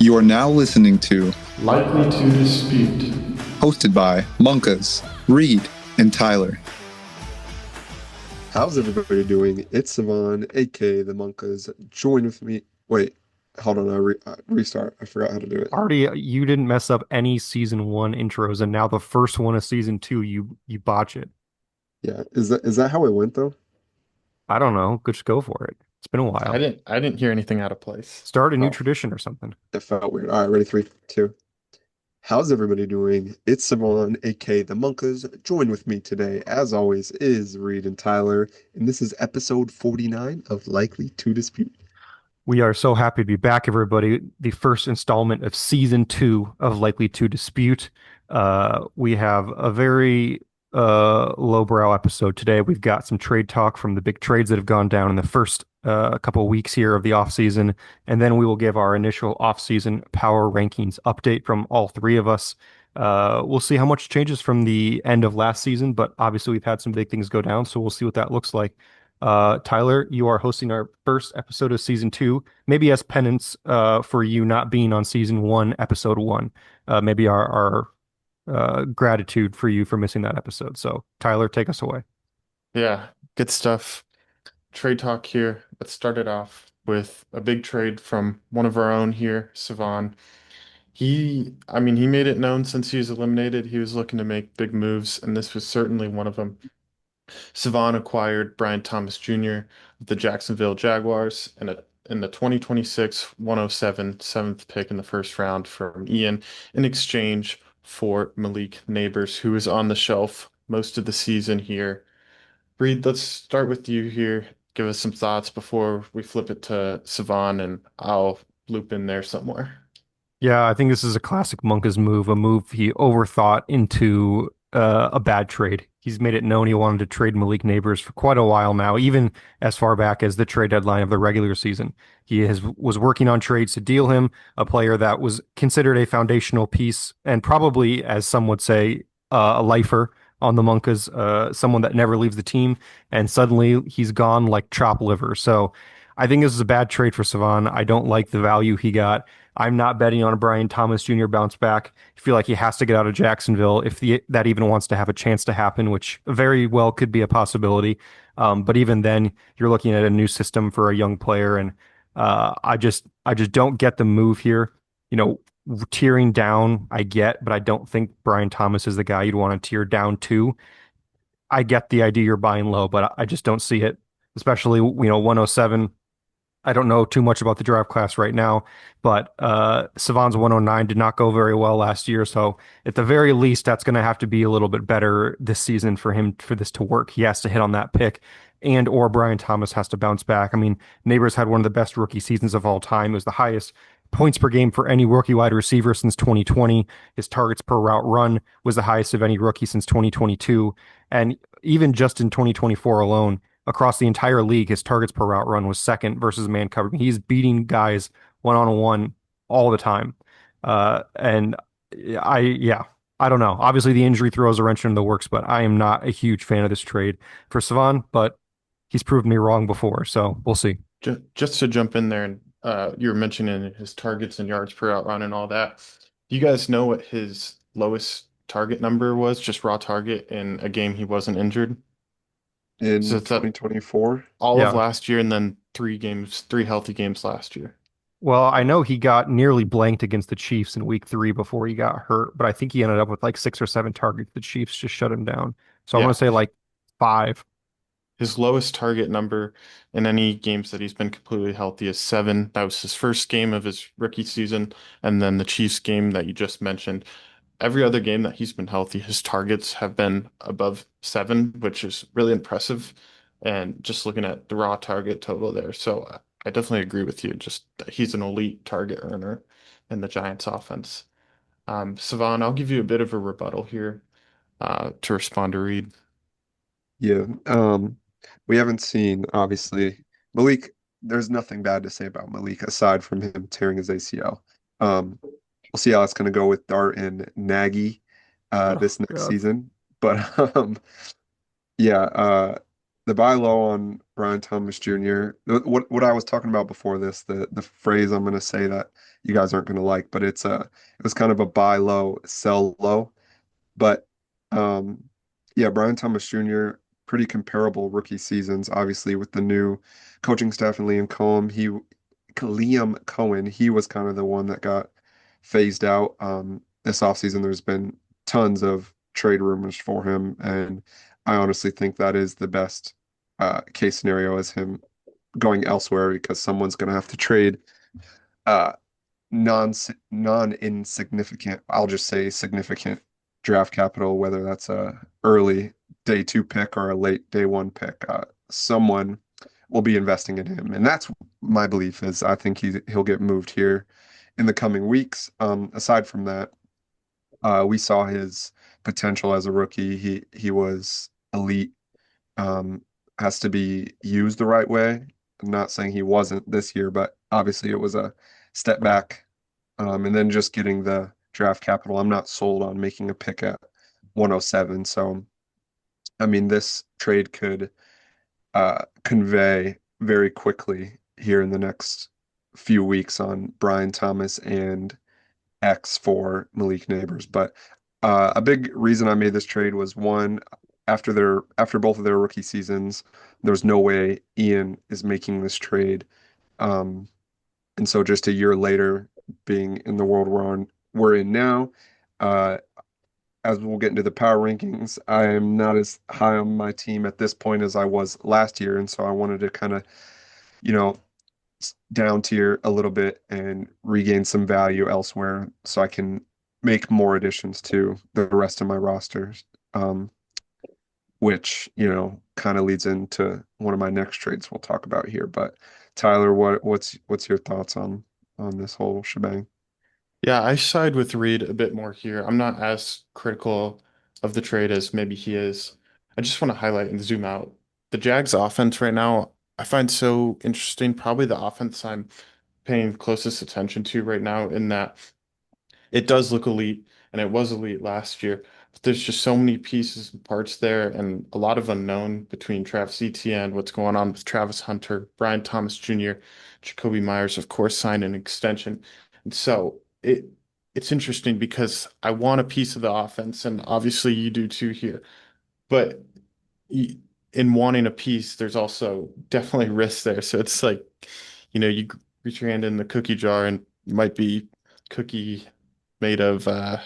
You are now listening to Likely to Dispute. hosted by Monkas, Reed, and Tyler. How's everybody doing? It's Cevan, aka the Monkas. Join with me. Wait, hold on. Restart. I forgot how to do it. Already, you didn't mess up any season 1 intros, and now the first one of season 2, you botch it. Yeah, is that how it went though? I don't know. Just go for it. It's been a while. I didn't hear anything out of place. Start a new Oh. tradition or something. It felt weird. All right, ready? 3, 2. How's everybody doing? It's Cevan, aka the Monkas. Join with me today, as always, is Reed and Tyler, and this is episode 49 of Likely to Dispute. We are so happy to be back, everybody. The first installment of season 2 of Likely to Dispute. We have a very lowbrow episode today. We've got some trade talk from the big trades that have gone down in the first couple of weeks here of the offseason, and then we will give our initial offseason power rankings update from all three of us. We'll see how much changes from the end of last season, but obviously we've had some big things go down, so we'll see what that looks like. Tyler, you are hosting our first episode of season 2, maybe as penance for you not being on season 1, episode 1. Maybe our gratitude for you for missing that episode. So, Tyler, take us away. Yeah, good stuff. Trade talk here. Let's start it off with a big trade from one of our own here, Cevan. He made it known since he was eliminated, he was looking to make big moves, and this was certainly one of them. Cevan acquired Brian Thomas Jr. of the Jacksonville Jaguars in the 2026 107 7th pick in the first round from Ian in exchange for Malik Neighbors, who was on the shelf most of the season here. Reed, let's start with you here. Give us some thoughts before we flip it to Cevan, and I'll loop in there somewhere. Yeah, I think this is a classic Monka's move, a move he overthought into a bad trade. He's made it known he wanted to trade Malik Neighbors for quite a while now, even as far back as the trade deadline of the regular season. He was working on trades to deal him, a player that was considered a foundational piece and probably, as some would say, a lifer on the Monkas, someone that never leaves the team, and suddenly he's gone like chopped liver. So I think this is a bad trade for Cevan. I don't like the value he got. I'm not betting on a Brian Thomas Jr. bounce back. I feel like he has to get out of Jacksonville if that even wants to have a chance to happen, which very well could be a possibility. But even then, you're looking at a new system for a young player, and I just don't get the move here. You know, tearing down, I get, but I don't think Brian Thomas is the guy you'd want to tear down to. I get the idea you're buying low, but I just don't see it, especially 107. I don't know too much about the draft class right now, but Cevan's 109 did not go very well last year. So at the very least, that's going to have to be a little bit better this season for him for this to work. He has to hit on that pick, and or Brian Thomas has to bounce back. I mean, Neighbors had one of the best rookie seasons of all time. It was the highest points per game for any rookie wide receiver since 2020. His targets per route run was the highest of any rookie since 2022. And even just in 2024 alone, across the entire league, his targets per route run was second versus man coverage. He's beating guys one-on-one all the time. And I don't know. Obviously, the injury throws a wrench into the works, but I am not a huge fan of this trade for Cevan, but he's proven me wrong before, so we'll see. Just to jump in there, and you were mentioning his targets and yards per out run and all that. Do you guys know what his lowest target number was, just raw target, in a game he wasn't injured? In So it's 2024? all Yeah. of last year, and then three healthy games last year. Well, I know he got nearly blanked against the Chiefs in week 3 before he got hurt, but I think he ended up with like 6 or 7 targets. The Chiefs just shut him down. So I'm Yeah. going to say like 5. His lowest target number in any games that he's been completely healthy is 7. That was his first game of his rookie season, and then the Chiefs game that you just mentioned. Every other game that he's been healthy, his targets have been above 7, which is really impressive. And just looking at the raw target total there. So I definitely agree with you. Just that he's an elite target earner in the Giants offense. Cevan, I'll give you a bit of a rebuttal here to respond to Reed. Yeah. We haven't seen, obviously, Malik. There's nothing bad to say about Malik aside from him tearing his ACL. We'll see how it's going to go with Dart and Nagy Oh, this next God. season. But yeah, the buy low on Brian Thomas Jr. What I was talking about before this, the phrase I'm going to say that you guys aren't going to like, but it was kind of a buy low, sell low. But yeah, Brian Thomas Jr., pretty comparable rookie seasons, obviously with the new coaching staff and Liam Cohen, he was kind of the one that got phased out. This offseason, there's been tons of trade rumors for him, and I honestly think that is the best case scenario as him going elsewhere because someone's going to have to trade uh, non insignificant, I'll just say significant draft capital, whether that's a early day two pick or a late day one pick. Someone will be investing in him, and that's my belief. Is I think he'll get moved here in the coming weeks. Aside from that, we saw his potential as a rookie. He was elite. Has to be used the right way. I'm not saying he wasn't this year, but obviously it was a step back. And then just getting the draft capital. I'm not sold on making a pick at 107. So, I mean, this trade could convey very quickly here in the next few weeks on Brian Thomas and X for Malik Neighbors. But a big reason I made this trade was one, after both of their rookie seasons, there's no way Ian is making this trade. And so just a year later, being in the world we're in now, uh, as we'll get into the power rankings, I am not as high on my team at this point as I was last year, and so I wanted to kind of, you know, down tier a little bit and regain some value elsewhere, so I can make more additions to the rest of my rosters. Which, kind of leads into one of my next trades we'll talk about here. But Tyler, what's your thoughts on this whole shebang? Yeah, I side with Reed a bit more here. I'm not as critical of the trade as maybe he is. I just want to highlight and zoom out. The Jags offense right now, I find so interesting. Probably the offense I'm paying closest attention to right now, in that it does look elite, and it was elite last year. But there's just so many pieces and parts there, and a lot of unknown between Travis Etienne, what's going on with Travis Hunter, Brian Thomas Jr., Jacoby Myers, of course, signed an extension. And so it's interesting because I want a piece of the offense, and obviously you do too here. But in wanting a piece, there's also definitely risk there. So it's like, you reach your hand in the cookie jar, and you might be cookie made of I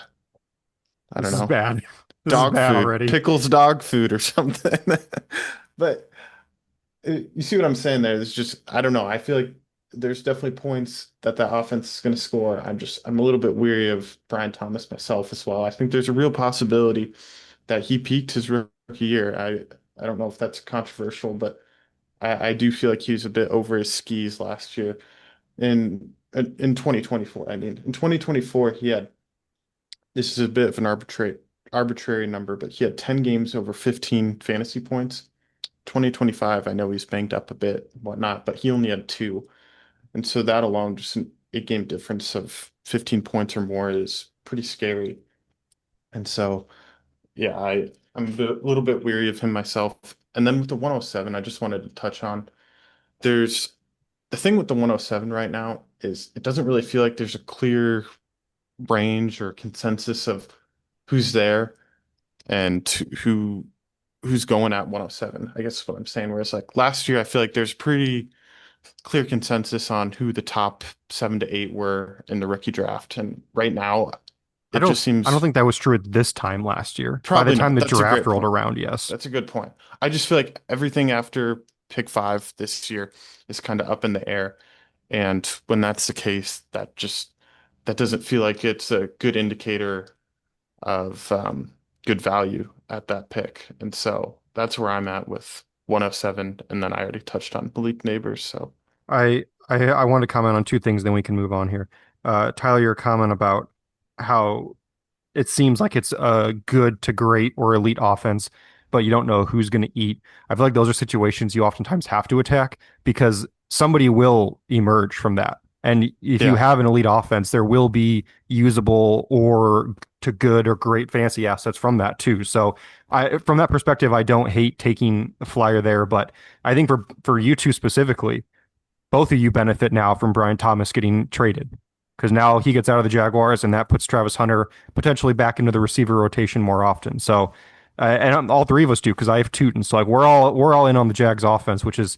This don't is know, bad. This is dog bad food, already. pickles dog food or something. But you see what I'm saying there? There's just, I don't know. I feel like there's definitely points that the offense is going to score. I'm a little bit weary of Brian Thomas myself as well. I think there's a real possibility that he peaked his rookie year. I don't know if that's controversial, but I do feel like he was a bit over his skis last year in 2024. I mean, in 2024, he had, this is a bit of an arbitrary number, but he had 10 games over 15 fantasy points. 2025, I know he's banged up a bit and whatnot, but he only had two. And so that alone, just an 8 game difference of 15 points or more, is pretty scary. And so, yeah, I'm a little bit weary of him myself. And then with the 107, I just wanted to touch on, there's the thing with the 107 right now is it doesn't really feel like there's a clear range or consensus of who's there and who's going at 107. I guess is what I'm saying. Whereas like last year, I feel like there's pretty clear consensus on who the top 7 to 8 were in the rookie draft. And right now, I it don't just I don't seems think that was true at this time last year. By the probably time not. the That's a draft great rolled point. around, yes. That's a good point. I just feel like everything after pick 5 this year is kind of up in the air. And when that's the case, that doesn't feel like it's a good indicator of good value at that pick. And so that's where I'm at with 107. And then I already touched on Malik Neighbors. So I want to comment on two things, then we can move on here. Tyler, your comment about how it seems like it's a good to great or elite offense, but you don't know who's going to eat. I feel like those are situations you oftentimes have to attack because somebody will emerge from that. And if you yeah, have an elite offense, there will be usable or to good or great fantasy assets from that too. So from that perspective, I don't hate taking a flyer there, but I think for you two specifically, both of you benefit now from Brian Thomas getting traded because now he gets out of the Jaguars and that puts Travis Hunter potentially back into the receiver rotation more often. So, and all three of us do because I have Tootin. So like we're all in on the Jags offense, which is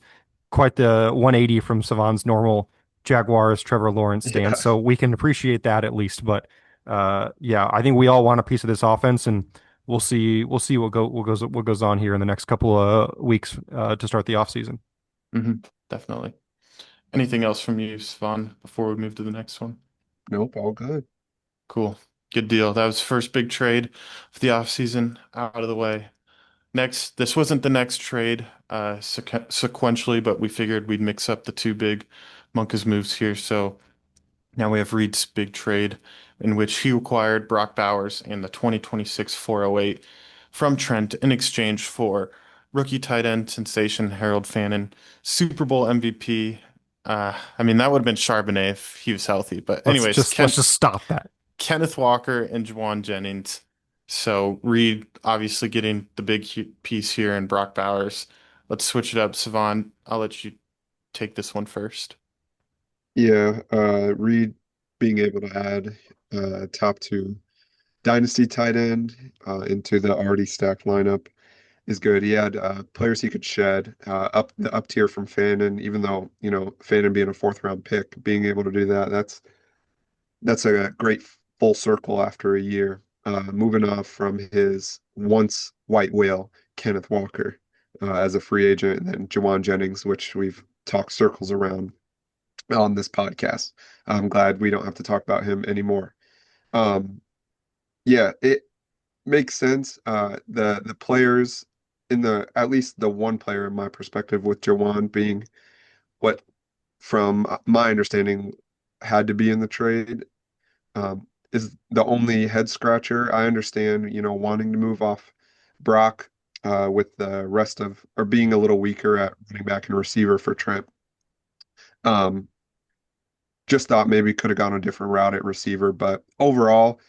quite the 180 from Cevan's normal Jaguars Trevor Lawrence Yeah. stance. So we can appreciate that at least. But yeah, I think we all want a piece of this offense, and we'll see what goes on here in the next couple of weeks to start the offseason. Definitely. Anything else from you, Cevan, before we move to the next one? Nope, all good. Cool. Good deal. That was first big trade of the offseason out of the way. Next, this wasn't the next trade sequentially, but we figured we'd mix up the two big Monka's moves here. So now we have Reed's big trade in which he acquired Brock Bowers and the 2026 408 from Trent in exchange for rookie tight end sensation Harold Fannin, Super Bowl MVP. I mean, that would have been Charbonnet if he was healthy. But anyways, Let's just stop that. Kenneth Walker and Juwan Jennings. So Reed obviously getting the big piece here in Brock Bowers. Let's switch it up. Cevan, I'll let you take this one first. Yeah, Reed being able to add top two dynasty tight end into the already stacked lineup is good. He had players he could shed up the up tier from Fannin, even though, Fannin being a fourth round pick, being able to do that, that's a great full circle after a year. Moving off from his once white whale, Kenneth Walker, as a free agent, and then Juwan Jennings, which we've talked circles around on this podcast. I'm glad we don't have to talk about him anymore. Yeah, it makes sense. The players at least the one player in my perspective with Juwan being what, from my understanding, had to be in the trade, is the only head scratcher. I understand, wanting to move off Brock with the rest of, or being a little weaker at running back and receiver for Trent. Just thought maybe could have gone a different route at receiver, but overall,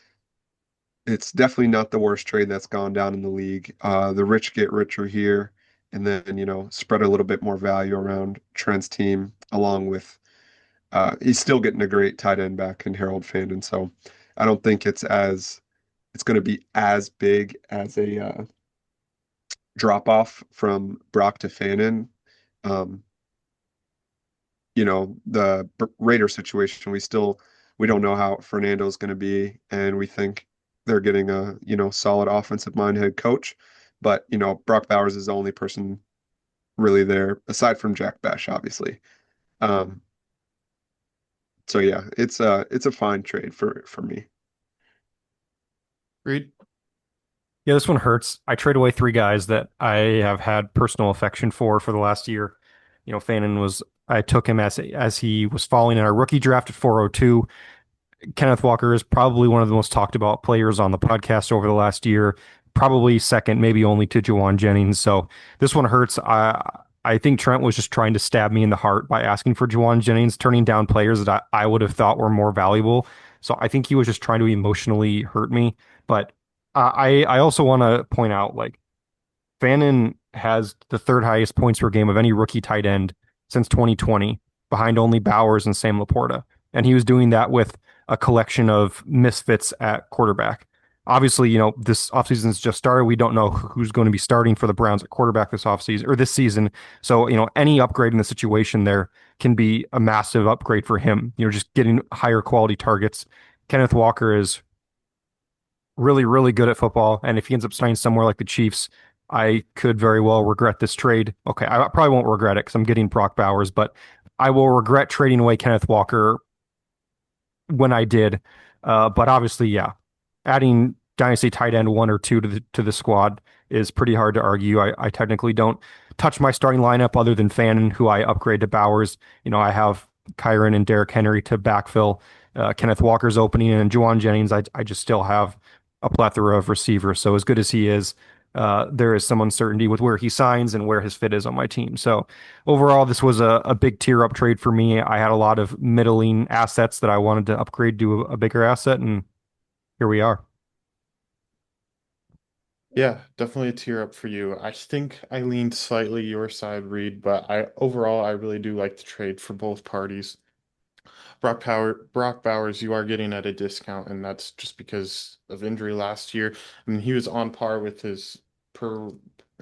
it's definitely not the worst trade that's gone down in the league. The rich get richer here, and then, spread a little bit more value around Trent's team, along with he's still getting a great tight end back in Harold Fannin. So I don't think it's going to be as big as a drop off from Brock to Fannin. The Raider situation, we don't know how Fernando's going to be, and we think they're getting a, solid offensive mind head coach. But, Brock Bowers is the only person really there, aside from Jack Bash, obviously. So yeah, it's a fine trade for me. Reed? Yeah, this one hurts. I trade away three guys that I have had personal affection for the last year. I took him as he was falling in our rookie draft at 402. Kenneth Walker is probably one of the most talked about players on the podcast over the last year, probably second, maybe only to Juwan Jennings. So this one hurts. I think Trent was just trying to stab me in the heart by asking for Juwan Jennings, turning down players that I would have thought were more valuable. So I think he was just trying to emotionally hurt me. But I also want to point out, like, Fannin has the third highest points per game of any rookie tight end since 2020, behind only Bowers and Sam Laporta. And he was doing that with a collection of misfits at quarterback. Obviously, this offseason's just started. We don't know who's going to be starting for the Browns at quarterback this offseason or this season. So, any upgrade in the situation there can be a massive upgrade for him. Just getting higher quality targets. Kenneth Walker is really, really good at football. And if he ends up signing somewhere like the Chiefs, I could very well regret this trade. Okay, I probably won't regret it because I'm getting Brock Bowers, but I will regret trading away Kenneth Walker when I did. But obviously, yeah, adding dynasty tight end one or two to the squad is pretty hard to argue. I technically don't touch my starting lineup other than Fannin, who I upgrade to Bowers. I have Kyron and Derrick Henry to backfill Kenneth Walker's opening, and Juwan Jennings, I just still have a plethora of receivers. So as good as he is, there is some uncertainty with where he signs and where his fit is on my team. So overall, this was a big tier up trade for me. I had a lot of middling assets that I wanted to upgrade to a bigger asset, and here we are. Yeah, definitely a tier up for you. I think I leaned slightly your side, Reed, but I really do like the trade for both parties. Brock Bowers, you are getting at a discount, and that's just because of injury last year. I mean, he was on par with per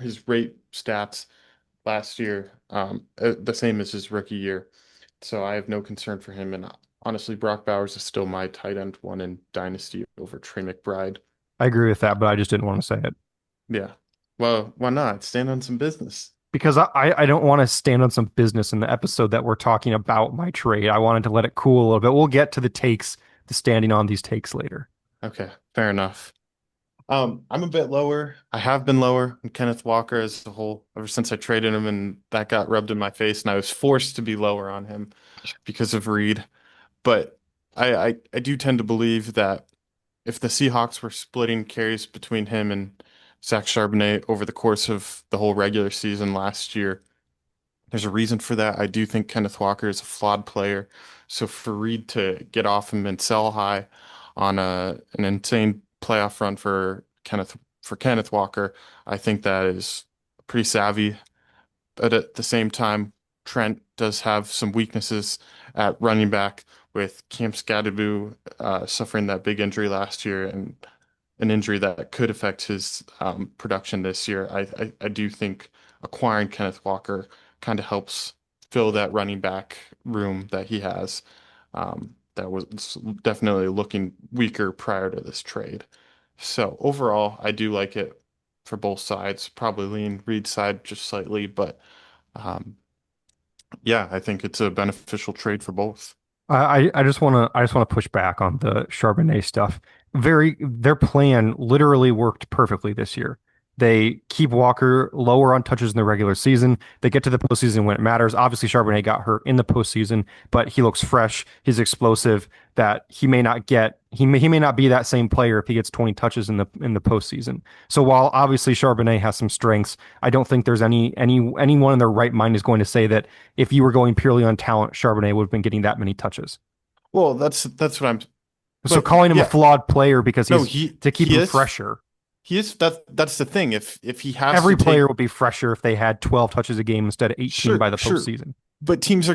his rate stats last year, the same as his rookie year. So I have no concern for him. And honestly, Brock Bowers is still my tight end one in Dynasty over Trey McBride. I agree with that, but I just didn't want to say it Yeah. Well, why not? Stand on some business. because I don't want to stand on some business in the episode that we're talking about my trade. I wanted to let it cool a little bit. We'll get to the takes, the standing on these takes later. Okay, fair enough. I'm a bit lower. I have been lower on Kenneth Walker as a whole ever since I traded him, and that got rubbed in my face, and I was forced to be lower on him because of Reed. But I do tend to believe that if the Seahawks were splitting carries between him and Zach Charbonnet over the course of the whole regular season last year, there's a reason for that. I do think Kenneth Walker is a flawed player. So for Reed to get off him and sell high on an insane playoff run for Kenneth Walker, I think that is pretty savvy. But at the same time, Trent does have some weaknesses at running back with Cam Skadaboo suffering that big injury last year and an injury that could affect his production this year. I do think acquiring Kenneth Walker kind of helps fill that running back room that he has. That was definitely looking weaker prior to this trade. So overall, I do like it for both sides. Probably lean Reed's side just slightly, but um, yeah, I think it's a beneficial trade for both. I just want to push back on the Charbonnet stuff. Their plan literally worked perfectly this year. They keep Walker lower on touches in the regular season. They get to the postseason when it matters. Obviously, Charbonnet got hurt in the postseason, but he looks fresh. He's explosive. That he may not get. He may not be that same player if he gets 20 touches in the postseason. So while obviously Charbonnet has some strengths, I don't think there's anyone in their right mind is going to say that if you were going purely on talent, Charbonnet would have been getting that many touches. Well, that's what I'm. So But calling him a yeah, flawed player because no, he's to keep he him is fresher. he is that's the thing. If he has to Every take player would be fresher if they had 12 touches a game instead of 18 by sure the sure postseason. but teams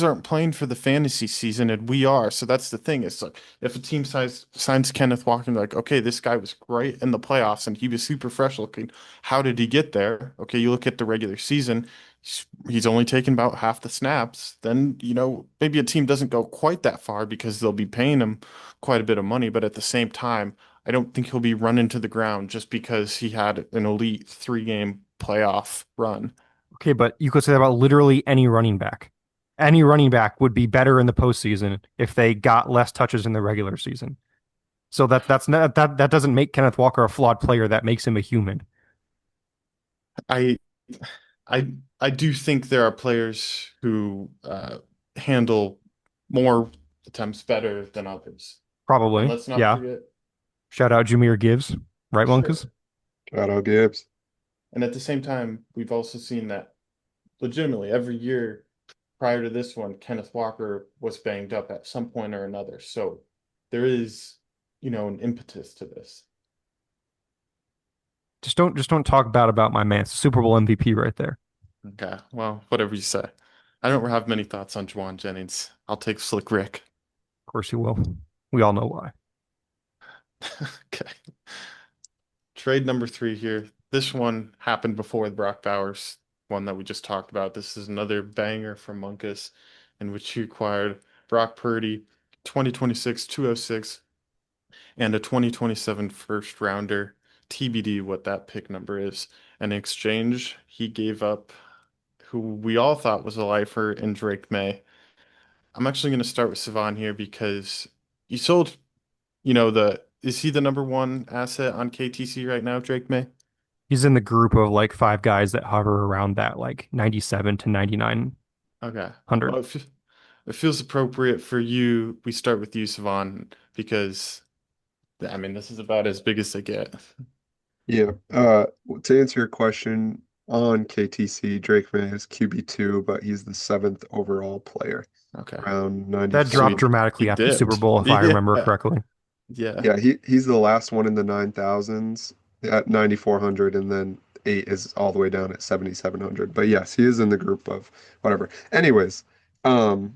aren't playing for the fantasy season and we are. So that's the thing. It's like if a team signs Kenneth Walker, like, okay, this guy was great in the playoffs and he was super fresh looking. How did he get there? Okay, you look at the regular season, he's only taken about half the snaps. Then, maybe a team doesn't go quite that far because they'll be paying him quite a bit of money, but at the same time, I don't think he'll be run into the ground just because he had an elite 3-game playoff run. Okay, but you could say that about literally any running back. Any running back would be better in the postseason if they got less touches in the regular season. So that's not that doesn't make Kenneth Walker a flawed player. That makes him a human. I I I do think there are players who handle more attempts better than others. And Probably. let's not Yeah. forget, Shout out Jameer Gibbs. Right, Monkas? sure. Shout out Gibbs. And at the same time, we've also seen that legitimately every year prior to this one, Kenneth Walker was banged up at some point or another. So there is, an impetus to this. Just don't talk bad about my man. It's a Super Bowl MVP right there. Okay, well, whatever you say. I don't have many thoughts on Juwan Jennings. I'll take Slick Rick. Of course you will. We all know why. Okay. Trade number 3 here. This one happened before the Brock Bowers one that we just talked about. This is another banger from Munkus, in which he acquired Brock Purdy, 2026 206, and a 2027 first rounder. TBD what that pick number is. In exchange, he gave up who we all thought was a lifer in Drake May. I'm actually going to start with Cevan here because you sold, is he the number one asset on KTC right now, Drake May? He's in the group of like five guys that hover around that like 97 to 9,900. Okay. Well, it feels appropriate for you. We start with you, Cevan, because I mean, this is about as big as they get. Yeah. To answer your question on KTC, Drake May is QB2, but he's the seventh overall player, Okay. around That dropped 94. dramatically He after the Super dipped. Bowl, if I remember Yeah. correctly. Yeah. Yeah, he's the last one in the 9,000s. at 9,400, and then 8 is all the way down at 7,700. But yes, he is in the group of whatever. Anyways, um,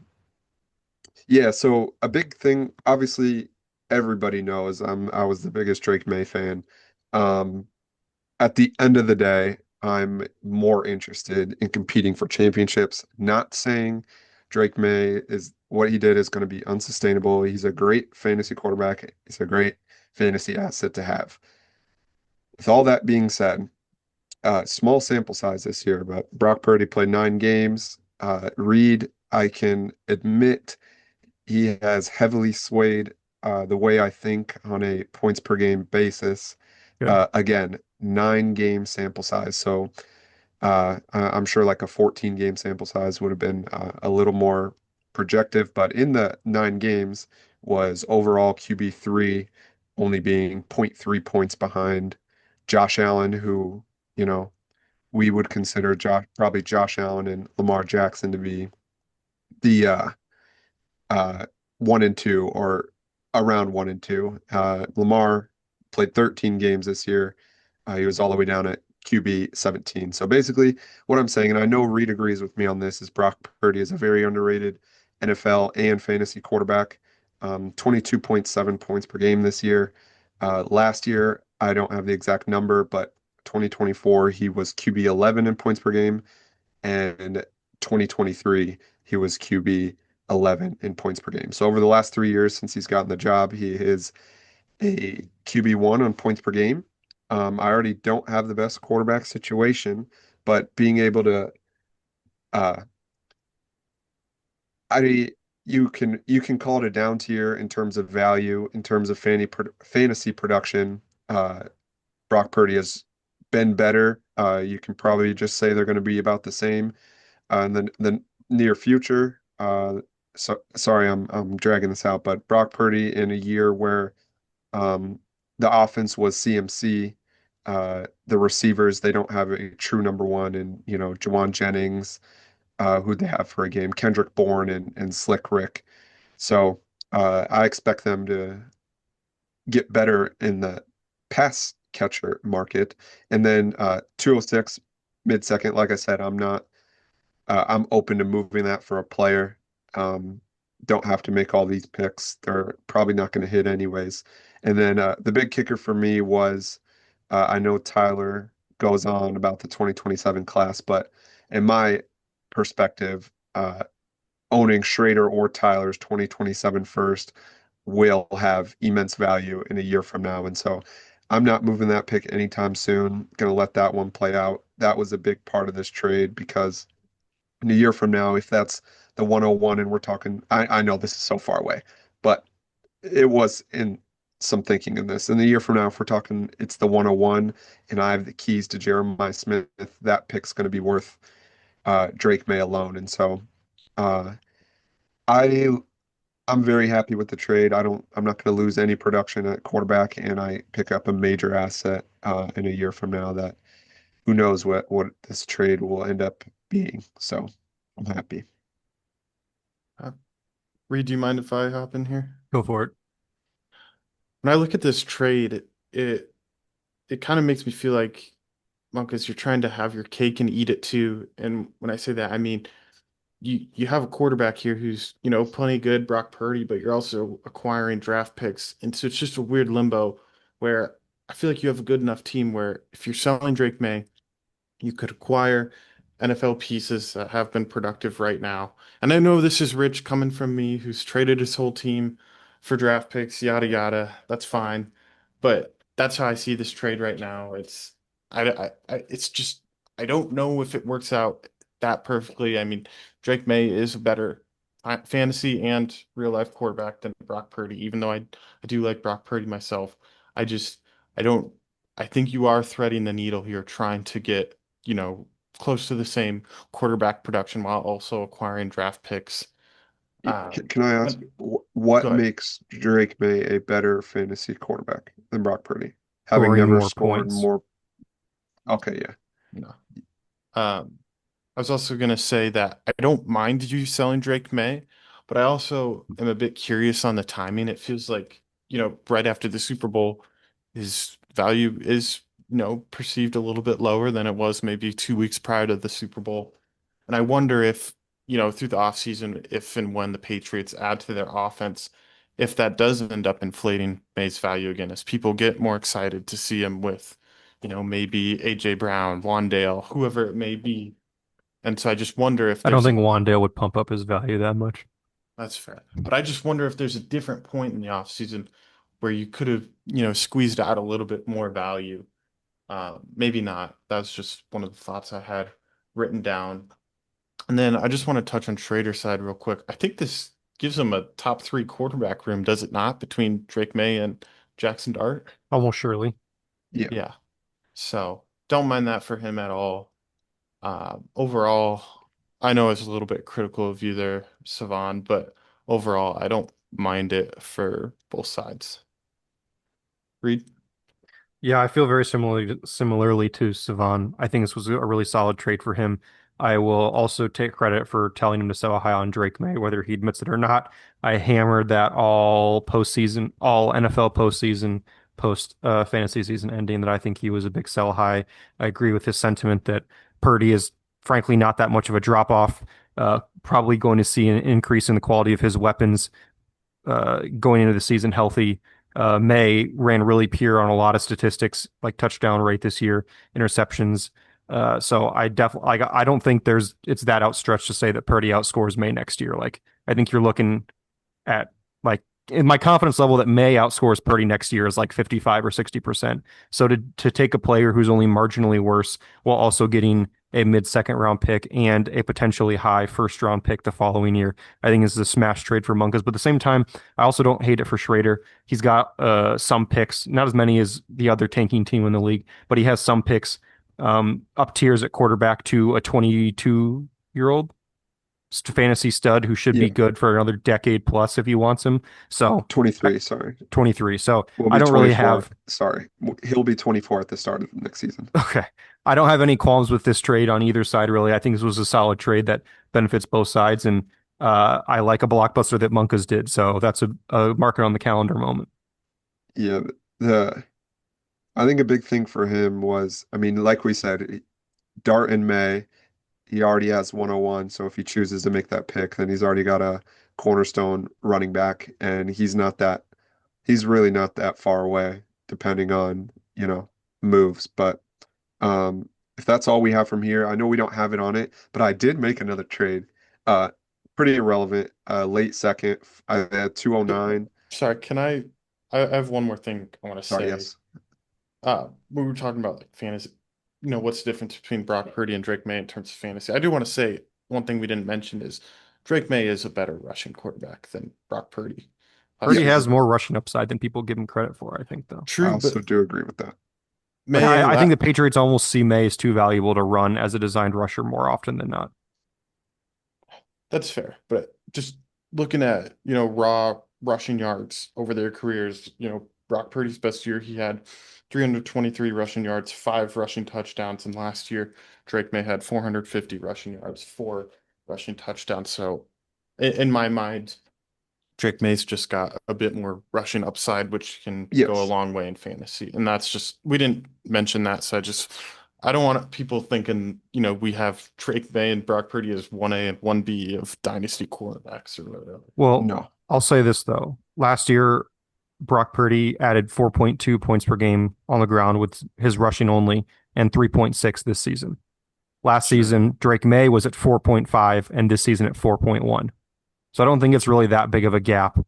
yeah, so a big thing, obviously everybody knows I was the biggest Drake May fan. Um, at the end of the day, I'm more interested in competing for championships. Not saying Drake May is what he did is going to be unsustainable. He's a great fantasy quarterback. He's a great fantasy asset to have. With all that being said, small sample size this year, but Brock Purdy played 9 games. Reed, I can admit he has heavily swayed the way I think on a points per game basis. Good. Again, 9 game sample size. So I'm sure like a 14 game sample size would have been a little more projective, but in the 9 games was overall QB3 only being zero point 0.3 points behind Josh Allen, who, you know, we would consider probably Josh Allen and Lamar Jackson to be the uh, 1 and 2 or around 1 and 2. Lamar played 13 games this year. He was all the way down at QB 17. So basically, what I'm saying, and I know Reed agrees with me on this, is Brock Purdy is a very underrated NFL and fantasy quarterback. 22.7 points per game this year. Last year, I don't have the exact number, but 2024, he was QB 11 in points per game, and 2023, he was QB 11 in points per game. So over the last 3 years since he's gotten the job, he is a QB1 on points per game. I already don't have the best quarterback situation, but being able to, uh, I you can call it a down tier in terms of value, in terms of fantasy production. Brock Purdy has been better. You can probably just say they're going to be about the same in the near future. So sorry, I'm dragging this out, but Brock Purdy in a year where the offense was CMC. The receivers, they don't have a true number one, and Jawan Jennings, who they have for a game, Kendrick Bourne and Slick Rick. So I expect them to get better in the pass catcher market. And then 206 mid second, like I said, I'm open to moving that for a player. Um, don't have to make all these picks. They're probably not going to hit anyways. And then the big kicker for me was I know Tyler goes on about the 2027 class, but in my perspective, owning Schrader or Tyler's 2027 first will have immense value in a year from now. And so I'm not moving that pick anytime soon. Going to let that one play out. That was a big part of this trade because in a year from now, if that's the 101 and we're talking, I know this is so far away, but it was in some thinking in this. In the year from now, if we're talking it's the 101 and I have the keys to Jeremiah Smith, that pick's going to be worth Drake May alone. And so uh, I I'm very happy with the trade. I'm not going to lose any production at quarterback, and I pick up a major asset in a year from now that who knows what this trade will end up being. So I'm happy. Reed, do you mind if I hop in here? Go for it. When I look at this trade, it kind of makes me feel like, Monkas, you're trying to have your cake and eat it too. And when I say that, I mean you have a quarterback here who's, plenty good, Brock Purdy, but you're also acquiring draft picks. And so it's just a weird limbo where I feel like you have a good enough team where if you're selling Drake May, you could acquire NFL pieces that have been productive right now. And I know this is rich coming from me, who's traded his whole team for draft picks, yada yada. That's fine, but that's how I see this trade right now. It's just I don't know if it works out that perfectly. I mean, Drake May is a better fantasy and real life quarterback than Brock Purdy, even though I do like Brock Purdy myself. I just I don't I think you are threading the needle here, trying to get close to the same quarterback production while also acquiring draft picks. Can I ask But what go ahead. makes Drake May a better fantasy quarterback than Brock Purdy? Having Scoring never more scored points. more. Okay, yeah. No. I was also gonna say that I don't mind you selling Drake May, but I also am a bit curious on the timing. It feels like, right after the Super Bowl, his value is perceived a little bit lower than it was maybe 2 weeks prior to the Super Bowl. And I wonder if, through the offseason, if and when the Patriots add to their offense, if that does end up inflating May's value again, as people get more excited to see him with, maybe AJ Brown, Wandale, whoever it may be. And so I just wonder if I don't there's think Wandale would pump up his value that much. that's fair. But I just wonder if there's a different point in the offseason where you could have, squeezed out a little bit more value. Maybe not. That's just one of the thoughts I had written down. And then I just want to touch on Schrader's side real quick. I think this gives him a top 3 quarterback room, does it not, between Drake May and Jackson Dart? Almost surely. Yeah. Yeah. So don't mind that for him at all. Overall, I know it's a little bit critical of you there, Cevan, but overall, I don't mind it for both sides. Reed? Yeah, I feel very similarly to Cevan. I think this was a really solid trade for him. I will also take credit for telling him to sell high on Drake May, whether he admits it or not. I hammered that all postseason, all NFL postseason, post fantasy season ending, that I think he was a big sell high. I agree with his sentiment that Purdy is frankly not that much of a drop off. Probably going to see an increase in the quality of his weapons going into the season healthy. May ran really pure on a lot of statistics, like touchdown rate this year, interceptions. So I definitely, I don't think it's that outstretched to say that Purdy outscores May next year. Like, I think you're looking at, like, in my confidence level that May outscores Purdy next year is like 55 or 60%. So to take a player who's only marginally worse while also getting a mid-second round pick and a potentially high first round pick the following year, I think this is a smash trade for Monkas. But at the same time, I also don't hate it for Schrader. He's got some picks, not as many as the other tanking team in the league, but he has some picks up tiers at quarterback to a 22-year-old fantasy stud who should be good for another decade plus if he wants him. So 23, sorry. 23. So Will I be don't really 24. have. Sorry. He'll be 24 at the start of next season. Okay. I don't have any qualms with this trade on either side, really. I think this was a solid trade that benefits both sides. And I like a blockbuster that Monkas did. So that's a marker on the calendar moment. Yeah. I think a big thing for him was, I mean, like we said, Dart in May, he already has 101. So if he chooses to make that pick, then he's already got a cornerstone running back. And he's really not that far away, depending on, moves. But if that's all we have from here, I know we don't have it on it, but I did make another trade. Pretty irrelevant. Late second, I had 209. Sorry, I have one more thing I want to Sorry, say. yes. We were talking about like fantasy, what's the difference between Brock Purdy and Drake May in terms of fantasy. I do want to say one thing we didn't mention is Drake May is a better rushing quarterback than Brock Purdy. Purdy has more rushing upside than people give him credit for, I think, though. True, I also do agree with that. May, I think the Patriots almost see May as too valuable to run as a designed rusher more often than not. That's fair, but just looking at, raw rushing yards over their careers, Brock Purdy's best year, he had 323 rushing yards, 5 rushing touchdowns, and last year Drake May had 450 rushing yards, 4 rushing touchdowns. So in my mind, Drake May's just got a bit more rushing upside, which can go a long way in fantasy. And that's just, we didn't mention that. So I don't want people thinking, we have Drake May and Brock Purdy as 1A and 1B of dynasty quarterbacks or whatever. Well, No. I'll say this, though. Last year, Brock Purdy added 4.2 points per game on the ground with his rushing only and 3.6 this season. Last season, Drake May was at 4.5 and this season at 4.1. So I don't think it's really that big of a gap.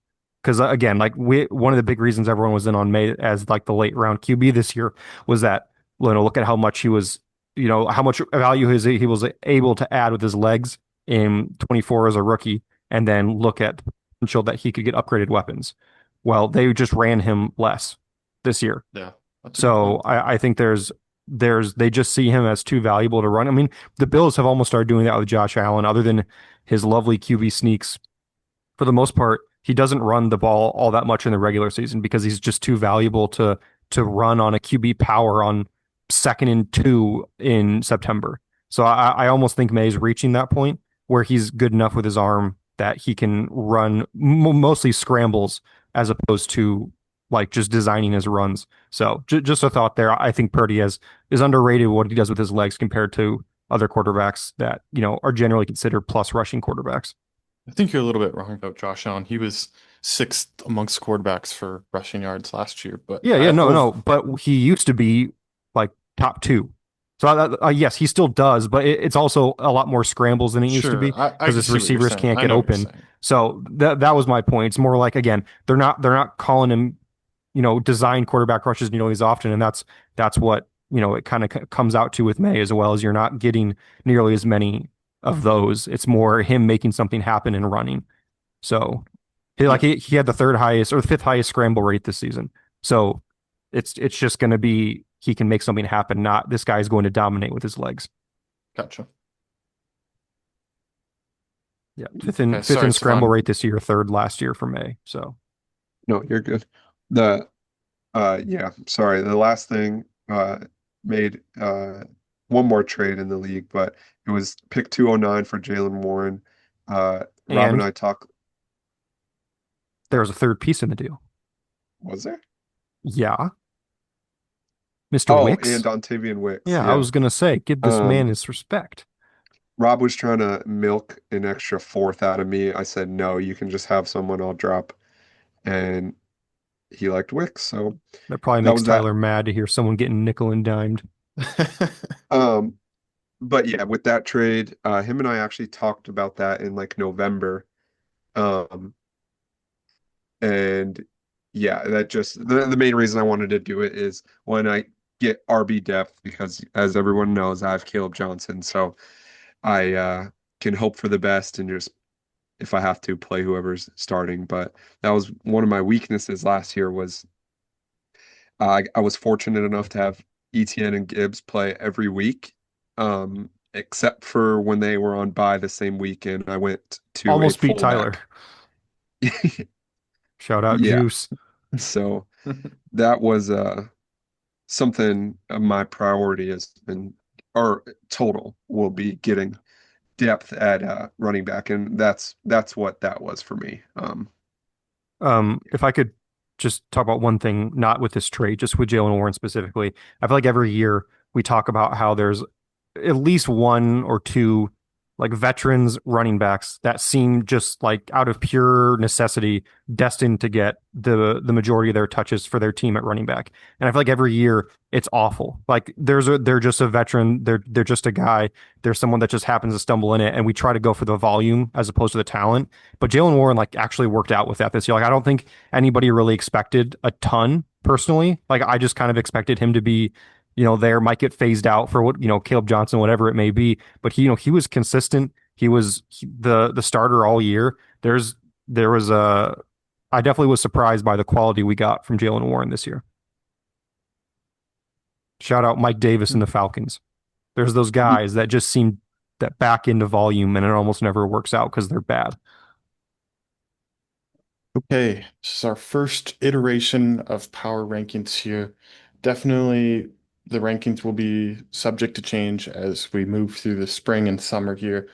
Because again, like one of the big reasons everyone was in on May as like the late round QB this year was that, look at how much he was, how much value he was able to add with his legs in 24 as a rookie, and then look at the potential that he could get upgraded weapons. Well, they just ran him less this year. Yeah. So I think they just see him as too valuable to run. I mean, the Bills have almost started doing that with Josh Allen, other than his lovely QB sneaks. For the most part, he doesn't run the ball all that much in the regular season because he's just too valuable to run on a QB power on 2nd and 2 in September. So I almost think May's reaching that point where he's good enough with his arm that he can run mostly scrambles as opposed to like just designing his runs. So just a thought there. I think Purdy is underrated what he does with his legs compared to other quarterbacks that, are generally considered plus rushing quarterbacks. I think you're a little bit wrong about Josh Allen. He was sixth amongst quarterbacks for rushing yards last year, but Yeah, no, but he used to be like top two. So yes, he still does, but it's also a lot more scrambles than it used to be Sure, I because can his see what you're receivers saying. can't I get know what you're open. saying. So that was my point. It's more like, again, they're not calling him, design quarterback rushes nearly as often, and that's what it kind of comes out to with May as well, as you're not getting nearly as many of those. It's more him making something happen and running. So he had the third highest or the fifth highest scramble rate this season. So it's just going to be he can make something happen. Not this guy's going to dominate with his legs. Gotcha. Yeah, fifth in Sorry, scramble Cevan. rate this year, third last year for May. So No, you're good. The yeah, sorry. The last thing made one more trade in the league, but it was pick 209 for Jalen Warren. Rob and and I talk. there was a third piece in the deal. Was there? Yeah, Mr. Oh, Wicks. and Dontavian Wicks. Yeah, I Yeah. was gonna say, give this man his respect. Rob was trying to milk an extra fourth out of me. I said, no, you can just have someone I'll drop. And he liked Wicks, so That probably that makes was that. Tyler mad to hear someone getting nickel and dimed. Um, but yeah, with that trade, him and I actually talked about that in like November. Um, and yeah, that just the main reason I wanted to do it is when I get RB depth, because as everyone knows, I have Caleb Johnson, so I can hope for the best and just if I have to play whoever's starting. But that was one of my weaknesses last year was I was fortunate enough to have ETN and Gibbs play every week, except for when they were on bye the same weekend. I went to a Almost beat Tyler. fullback. Shout out Yeah, Juice. so that was something of my priority has been, or total will be getting depth at running back, and that's what that was for me. If I could just talk about one thing, not with this trade, just with Jalen Warren specifically. I feel like every year we talk about how there's at least one or two like veterans running backs that seem just like out of pure necessity destined to get the majority of their touches for their team at running back. And I feel like every year it's awful. Like they're just a veteran, they're just a guy, there's someone that just happens to stumble in it, and we try to go for the volume as opposed to the talent. But Jalen Warren like actually worked out with that this year. Like I don't think anybody really expected a ton personally. Like I just kind of expected him to be there, might get phased out for what, Caleb Johnson, whatever it may be. But he was consistent. He was the starter all year. There was I definitely was surprised by the quality we got from Jalen Warren this year. Shout out Mike Davis and the Falcons. There's those guys that just seem that back into volume, and it almost never works out because they're bad. Okay, this is our first iteration of power rankings here. Definitely the rankings will be subject to change as we move through the spring and summer here,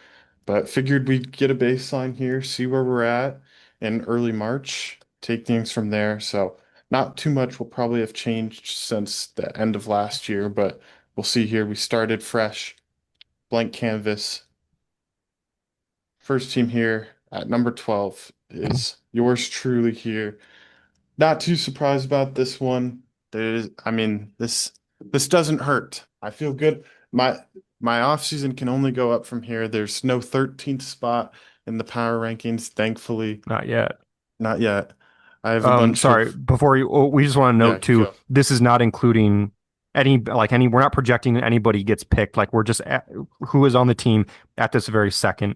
but figured we'd get a baseline here, see where we're at in early March, take things from there. So not too much will probably have changed since the end of last year, but we'll see here. We started fresh, blank canvas. First team here at number 12 is yours truly here. Not too surprised about this one. This doesn't hurt. I feel good. My offseason can only go up from here. There's no 13th spot in the power rankings, thankfully. Not yet. Not yet. I have a bunch Sorry, of before we just want to note too, go. this is not including we're not projecting anybody gets picked. Like we're just who is on the team at this very second.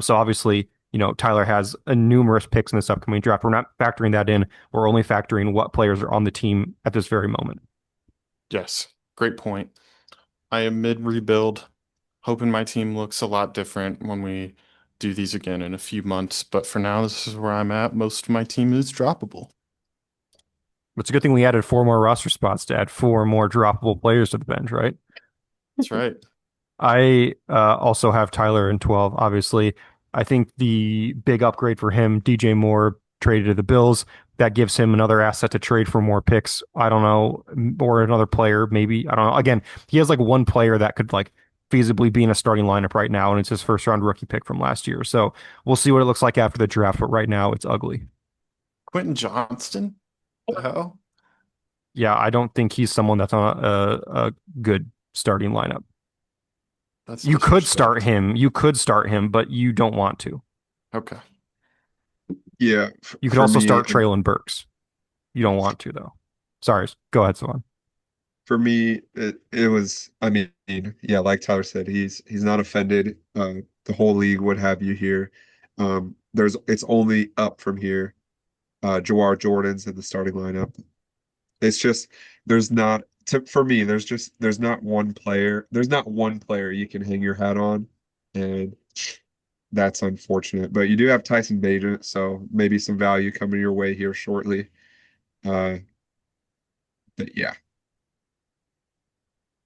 So obviously, Tyler has a numerous picks in this upcoming draft. We're not factoring that in. We're only factoring what players are on the team at this very moment. Yes, great point. I am mid rebuild, hoping my team looks a lot different when we do these again in a few months. But for now, this is where I'm at. Most of my team is droppable. It's a good thing we added 4 more roster spots to add 4 more droppable players to the bench, right? That's right. I also have Tyler in 12, obviously. I think the big upgrade for him, DJ Moore traded to the Bills, that gives him another asset to trade for more picks. I don't know, or another player, maybe. I don't know. Again, he has like one player that could like feasibly be in a starting lineup right now, and it's his first round rookie pick from last year. So we'll see what it looks like after the draft, but right now it's ugly. Quentin Johnston? The hell? Yeah, I don't think he's someone that's on a good starting lineup. That's You could start disrespect. him. You could start him, but you don't want to. Okay. Yeah, You could for also me, start Traylon Burks. You don't want to though. Sorry. Go ahead, Savon. it was, I mean, yeah, like Tyler said, he's not offended. The whole league would have you here. It's only up from here. Jawar Jordan's in the starting lineup. It's just for me, there's not one player you can hang your hat on, and that's unfortunate. But you do have Tyson Bagent, so maybe some value coming your way here shortly. Uh, but yeah.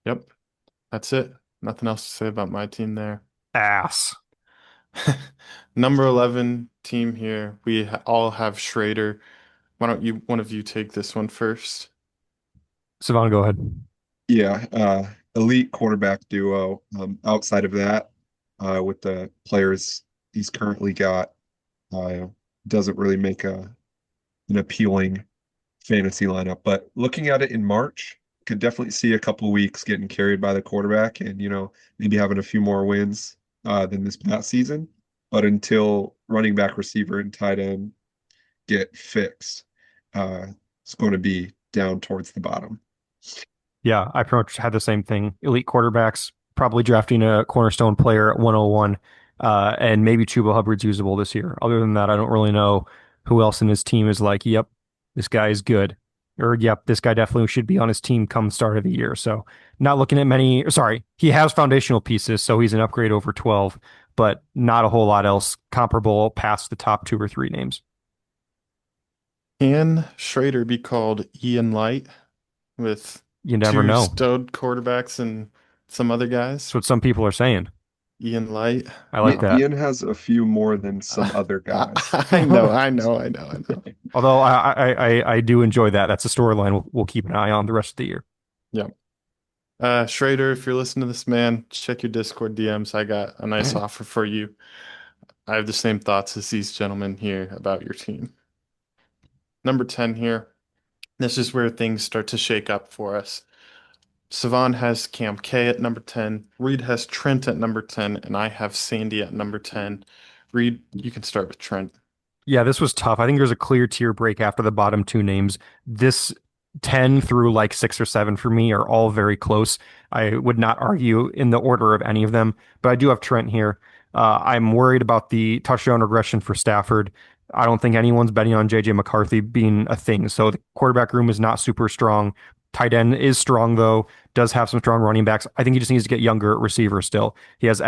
Yep. That's it. Nothing else to say about my team there. Ass. Number 11 team here. We all have Schrader. Why don't one of you take this one first? Savon, go ahead. Yeah, elite quarterback duo. Outside of that, with the players he's currently got, uh, doesn't really make an appealing fantasy lineup. But looking at it in March, could definitely see a couple weeks getting carried by the quarterback, and maybe having a few more wins than this past season. But until running back, receiver, and tight end get fixed, uh, it's going to be down towards the bottom. Yeah, I pretty much had the same thing. Elite quarterbacks, probably drafting a cornerstone player at 101, and maybe Chuba Hubbard's usable this year. Other than that, I don't really know who else in his team is like, yep, this guy is good. Or, yep, this guy definitely should be on his team come start of the year. So, not looking at many, sorry, he has foundational pieces, so he's an upgrade over 12, but not a whole lot else comparable past the top two or three names. Can Schrader be called Ian Light with You never two know. stud quarterbacks and some other That's guys? what some people are saying. Ian Light. I like that. Ian has a few more than some other guys. I know, I know, I know, I know. Although I do enjoy that. That's a storyline we'll keep an eye on the rest of the year. Yeah. Schrader, if you're listening to this, man, check your Discord DMs. I got a nice offer for you. I have the same thoughts as these gentlemen here about your team. Number 10 here. This is where things start to shake up for us. Cevan has Cam K at number 10. Reed has Trent at number 10, and I have Sandy at number 10. Reed, you can start with Trent. Yeah, this was tough. I think there's a clear tier break after the bottom two names. This 10 through like 6 or 7 for me are all very close. I would not argue in the order of any of them, but I do have Trent here. I'm worried about the touchdown regression for Stafford. I don't think anyone's betting on JJ McCarthy being a thing. So the quarterback room is not super strong. Tight end is strong though, does have some strong running backs. I think he just needs to get younger at receiver still. He has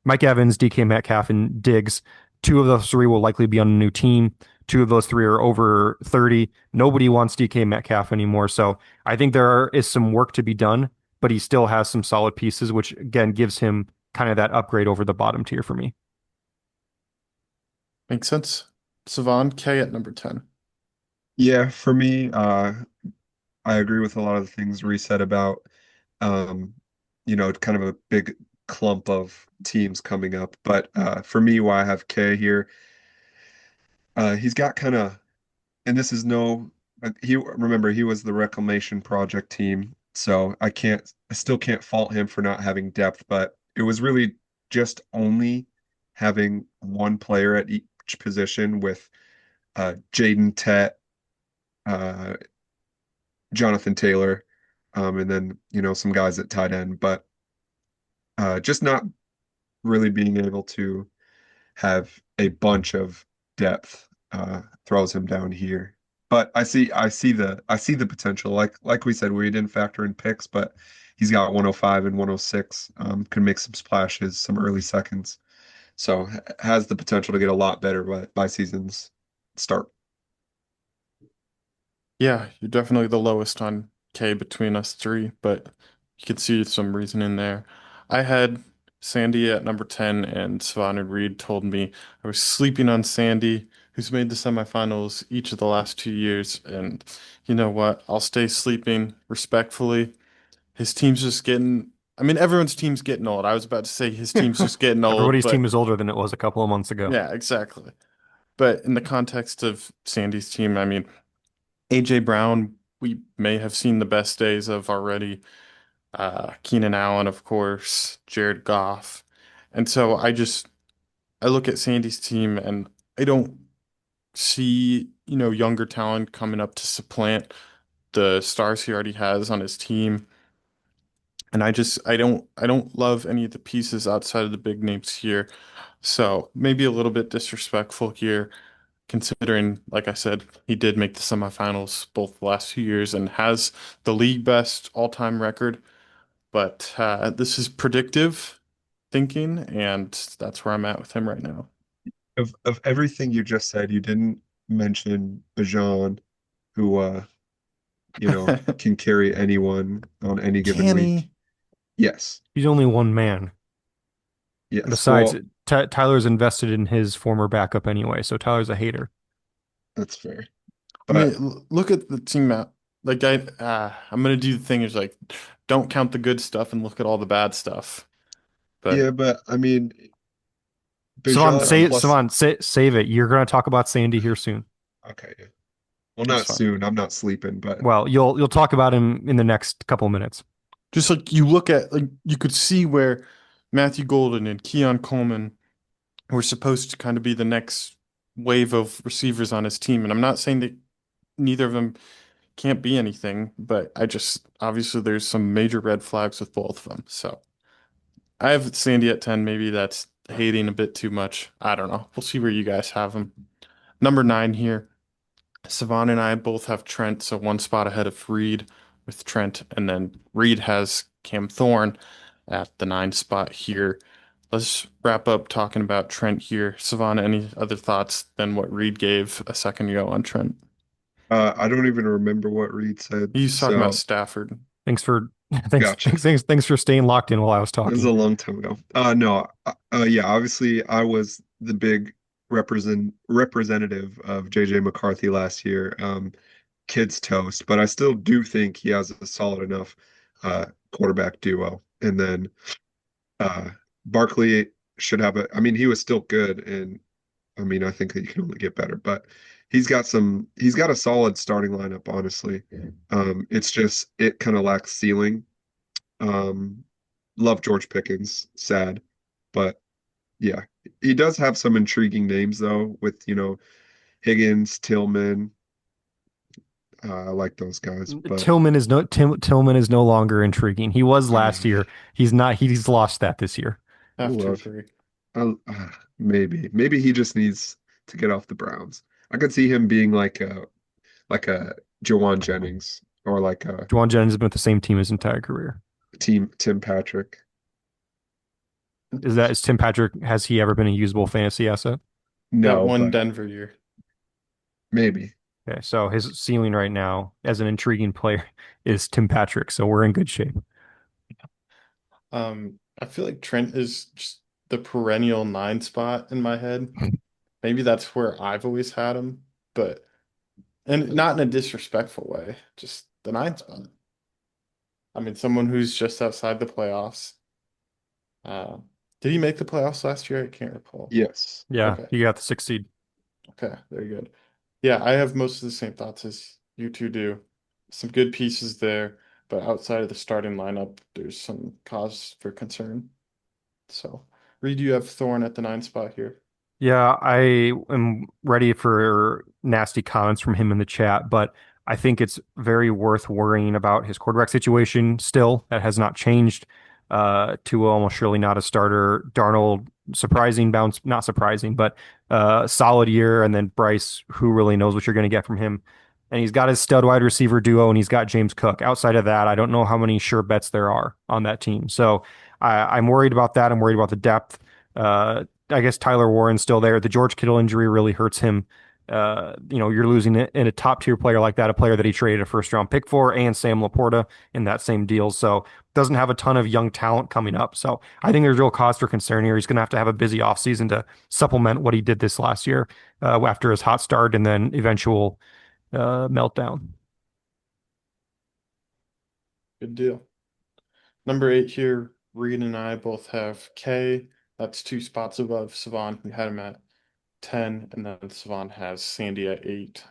Mike Evans, DK Metcalf, and Diggs. Two of those three will likely be on a new team. Two of those three are over 30. Nobody wants DK Metcalf anymore. So I think is some work to be done, but he still has some solid pieces, which again gives him kind of that upgrade over the bottom tier for me. Makes sense. Cevan K at number 10. Yeah, for me, I agree with a lot of the things Reese said about, um, kind of a big clump of teams coming up. But for me, why I have K here, he's got kind of, and this is no, remember he was the Reclamation Project team, so I still can't fault him for not having depth, but it was really just only having one player at each position with Jaden Tet, uh, Jonathan Taylor, and then some guys at tight end, but just not really being able to have a bunch of depth throws him down here. But I see the potential. Like we said, we didn't factor in picks, but he's got 105 and 106. Could make some splashes, some early seconds. So has the potential to get a lot better by season's start. Yeah, you're definitely the lowest on K between us three, but you can see some reason in there. I had Sandy at number 10, and Savannah Reed told me I was sleeping on Sandy. who's made the semifinals each of the last 2 years. And you know what? I'll stay sleeping respectfully. His team's just getting, I mean, everyone's team's getting old. I was about to say his team's just getting old, Everybody's team but is older than it was a couple of months ago. yeah, exactly. But in the context of Sandy's team, I mean, AJ Brown, we may have seen the best days of already. Keenan Allen, of course, Jared Goff. And so I look at Sandy's team and I don't see, younger talent coming up to supplant the stars he already has on his team. And I don't love any of the pieces outside of the big names here. So maybe a little bit disrespectful here, considering, like I said, he did make the semifinals both the last 2 years and has the league best all-time record. But this is predictive thinking, and that's where I'm at with him right now. Of everything you just said, you didn't mention Bajan, who can carry anyone on any given Can week. he? Yes. He's only one man. Yes. Besides, Well, Tyler's invested in his former backup anyway, so Tyler's a hater. that's fair. I But mean, look at the team map. Like I'm gonna do the thing is like, don't count the good stuff and look at all the bad stuff. But yeah, but I mean, Savan, Bajan plus. save it. You're going to talk about Sandy here soon. Okay. Yeah. Well, that's not fine. soon. I'm not sleeping, but Well, you'll talk about him in the next couple minutes. Just like you look at, like you could see where Matthew Golden and Keon Coleman were supposed to kind of be the next wave of receivers on his team. And I'm not saying that neither of them can't be anything, but I just obviously there's some major red flags with both of them. So I have Sandy at 10. Maybe that's hating a bit too much. I don't know. We'll see where you guys have him. Number 9 here. Cevan and I both have Trent, so one spot ahead of Reed with Trent, and then Reed has Cam Thorne at the 9 spot here. Let's wrap up talking about Trent here. Savannah, any other thoughts than what Reed gave a second ago on Trent? I don't even remember what Reed said. He's talking about So Stafford. Thanks for gotcha. thanks for staying locked in while I was It was talking. a long time ago. No, yeah, obviously I was the big representative of JJ McCarthy last year. Kid's toast, but I still do think he has a solid enough quarterback duo. And then uh Barkley should have I mean, he was still good, and I mean, I think that you can only get better, but he's got a solid starting lineup, honestly. It's just it kind of lacks ceiling. Um, love George Pickens, sad, but yeah, he does have some intriguing names though, with Higgins, Tillman. I like those guys, but Tillman is no longer intriguing. He was last uh, year. He's not. He's lost that this year. I Have to love agree. maybe he just needs to get off the Browns. I could see him being like a Jawan Jennings or like a Juwan Jennings has been with the same team his entire career. team Tim Patrick. Is Tim Patrick? Has he ever been a usable fantasy asset? That No, one but Denver year. maybe. Okay, so his ceiling right now as an intriguing player is Tim Patrick. So we're in good shape. I feel like Trent is just the perennial 9 spot in my head. Maybe that's where I've always had him, but and not in a disrespectful way, just the 9 spot. I mean, someone who's just outside the playoffs. Uh, did he make the playoffs last year? I can't recall. Yes. Yeah, Okay. you got the 6th seed. Okay, very good. Yeah, I have most of the same thoughts as you two do. Some good pieces there, but outside of the starting lineup, there's some cause for concern. So, Reed, you have Thorne at the 9 spot here. Yeah, I am ready for nasty comments from him in the chat, but I think it's very worth worrying about his quarterback situation still. That has not changed. Tua almost surely not a starter. Darnold, surprising bounce, not surprising, but solid year. And then Bryce, who really knows what you're going to get from him. And he's got his stud wide receiver duo, and he's got James Cook. Outside of that, I don't know how many sure bets there are on that team. So I'm worried about that. I'm worried about the depth. I guess Tyler Warren's still there. The George Kittle injury really hurts him. You're losing it in a top tier player like that, a player that he traded a first round pick for, and Sam Laporta in that same deal. So doesn't have a ton of young talent coming up. So I think there's real cause for concern here. He's going to have a busy offseason to supplement what he did this last year after his hot start and then eventual meltdown. Good deal. Number 8 here, Reed and I both have K. That's 2 spots above Cevan. We had him at 10, and then Cevan has Sandy at 8.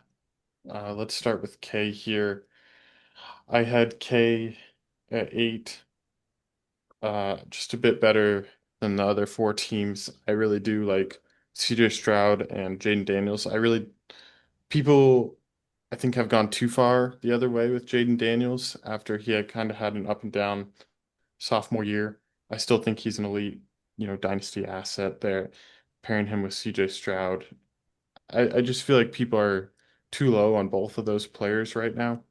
Let's start with K here. I had K at 8, just a bit better than the other 4 teams. I really do like CJ Stroud and Jaden Daniels. People, I think, have gone too far the other way with Jaden Daniels after he had kind of had an up and down sophomore year. I still think he's an elite, dynasty asset there. Pairing him with CJ Stroud, I just feel like people are too low on both of those players right now.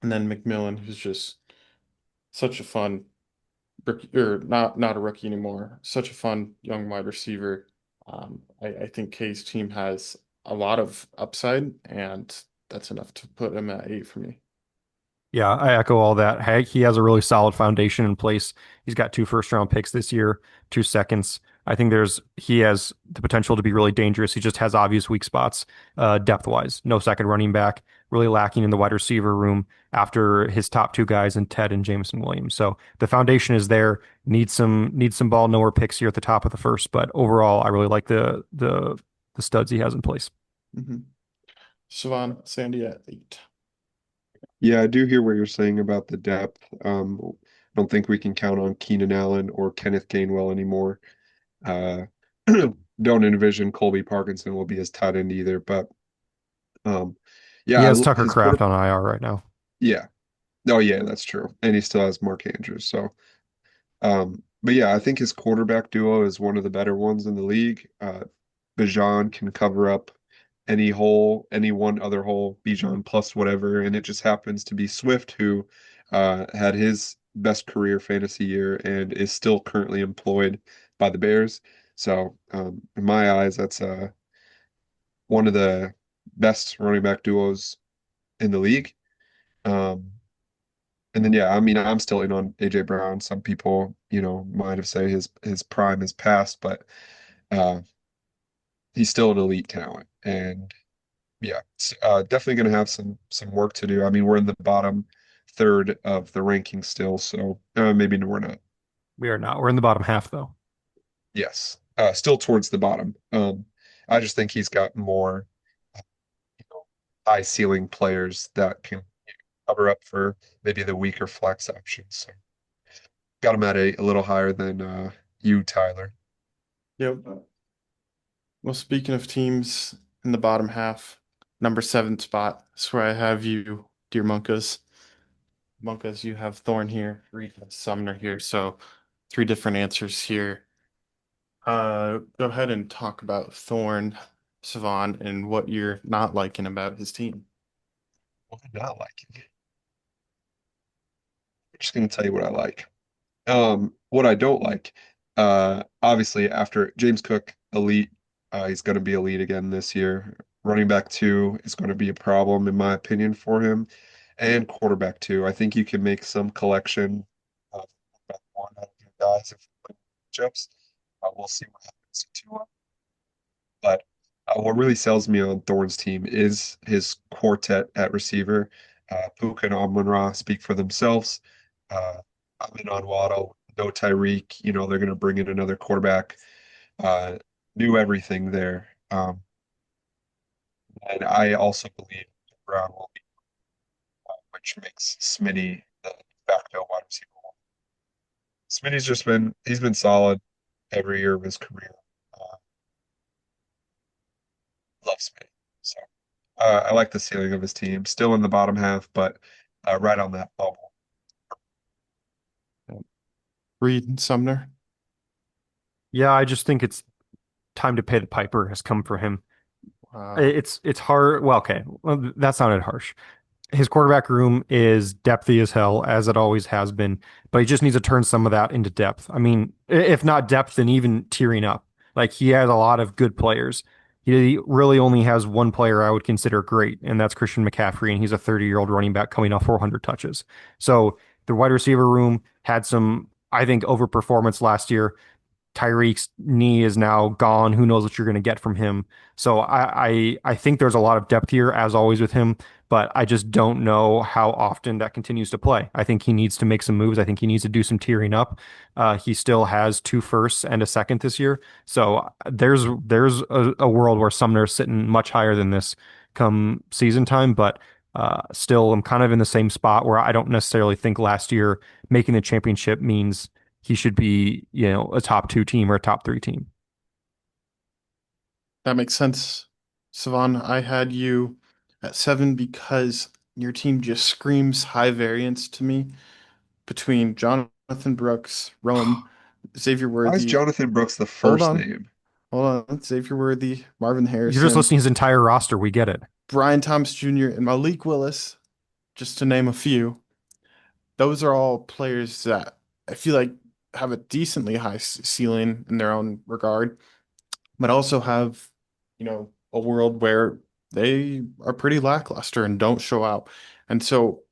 And then McMillan, who's just such a fun rookie, or not a rookie anymore, such a fun young wide receiver. I think K's team has a lot of upside, and that's enough to put him at 8 for me. Yeah, I echo all that. He has a really solid foundation in place. He's got 2 first round picks this year, 2 seconds. I think he has the potential to be really dangerous. He just has obvious weak spots, depth wise. No second running back, really lacking in the wide receiver room after his top 2 guys in Ted and Jameson Williams. So the foundation is there. Needs some ball nowhere picks here at the top of the first, but overall, I really like the studs he has in place. Mm-hmm. Siobhan, Sandy at 8. Yeah, I do hear what you're saying about the depth. I don't think we can count on Keenan Allen or Kenneth Gainwell anymore. Uh, don't envision Colby Parkinson will be his tight end either. But He yeah, has Tucker his Kraft on IR right now. yeah. Oh yeah, that's true. And he still has Mark Andrews. So but yeah, I think his quarterback duo is one of the better ones in the league. Bijan can cover up any hole, any one other hole, Bijan plus whatever, and it just happens to be Swift who had his best career fantasy year and is still currently employed by the Bears. So in my eyes, that's one of the best running back duos in the league. Um, and then yeah, I mean, I'm still in on AJ Brown. Some people, might have said his prime is past, but uh, he's still an elite talent. And yeah, definitely going to have some work to do. I mean, we're in the bottom third of the ranking still, so maybe we're not. We are not. We're in the bottom half though. Yes, still towards the bottom. I just think he's got more, high ceiling players that can cover up for maybe the weaker flex options. So got him at a little higher than you, Tyler. Yep. Well, speaking of teams in the bottom half, number 7 spot is where I have you, dear Monkas. Monkas, you have Thorn here, Reed has Sumner here, so 3 different answers here. Go ahead and talk about Thorn, Cevan, and what you're not liking about his team. What I'm not liking. I'm just going to tell you what I like. What I don't like, obviously after James Cook, elite, he's going to be elite again this year. Running back 2 is going to be a problem in my opinion for him, and quarterback 2. I think you can make some collection of quarterback 1 out of your guys if you play matchups. We'll see what happens to Tua. But what really sells me on Thorne's team is his quartet at receiver. Puka and Amon-Ra speak for themselves. I'm in on Waddle, no Tyreek. They're going to bring in another quarterback. Knew everything there. And I also believe Brown will be, which makes Smitty the de facto wide receiver. He's been solid every year of his career. Love Smitty. So I like the ceiling of his team. Still in the bottom half, but right on that bubble. Reed and Sumner. Yeah, I just think it's time to pay the piper has come for him. Wow. It's hard. Well, okay, well, that sounded harsh. His quarterback room is depthy as hell, as it always has been, but he just needs to turn some of that into depth. I mean, if not depth, then even tearing up. Like he has a lot of good players. He really only has one player I would consider great, and that's Christian McCaffrey, and he's a 30-year-old running back coming off 400 touches. So the wide receiver room had some, I think, overperformance last year. Tyreek's knee is now gone. Who knows what you're going to get from him? So I think there's a lot of depth here, as always with him, but I just don't know how often that continues to play. I think he needs to make some moves. I think he needs to do some tearing up. He still has two firsts and a second this year, so there's a world where Sumner's sitting much higher than this come season time, but. Still, I'm kind of in the same spot where I don't necessarily think last year making the championship means he should be, a top two team or a top three team. That makes sense. Savan, I had you at 7 because your team just screams high variance to me between Jonathan Brooks, Rome, Xavier Why is Worthy. Jonathan Brooks the Hold first on, name? hold on. Xavier Worthy, Marvin You're just Harrison, listing his entire roster. We get it. Brian Thomas Jr., and Malik Willis, just to name a few. Those are all players that I feel like have a decently high ceiling in their own regard, but also have, a world where they are pretty lackluster and don't show out. And so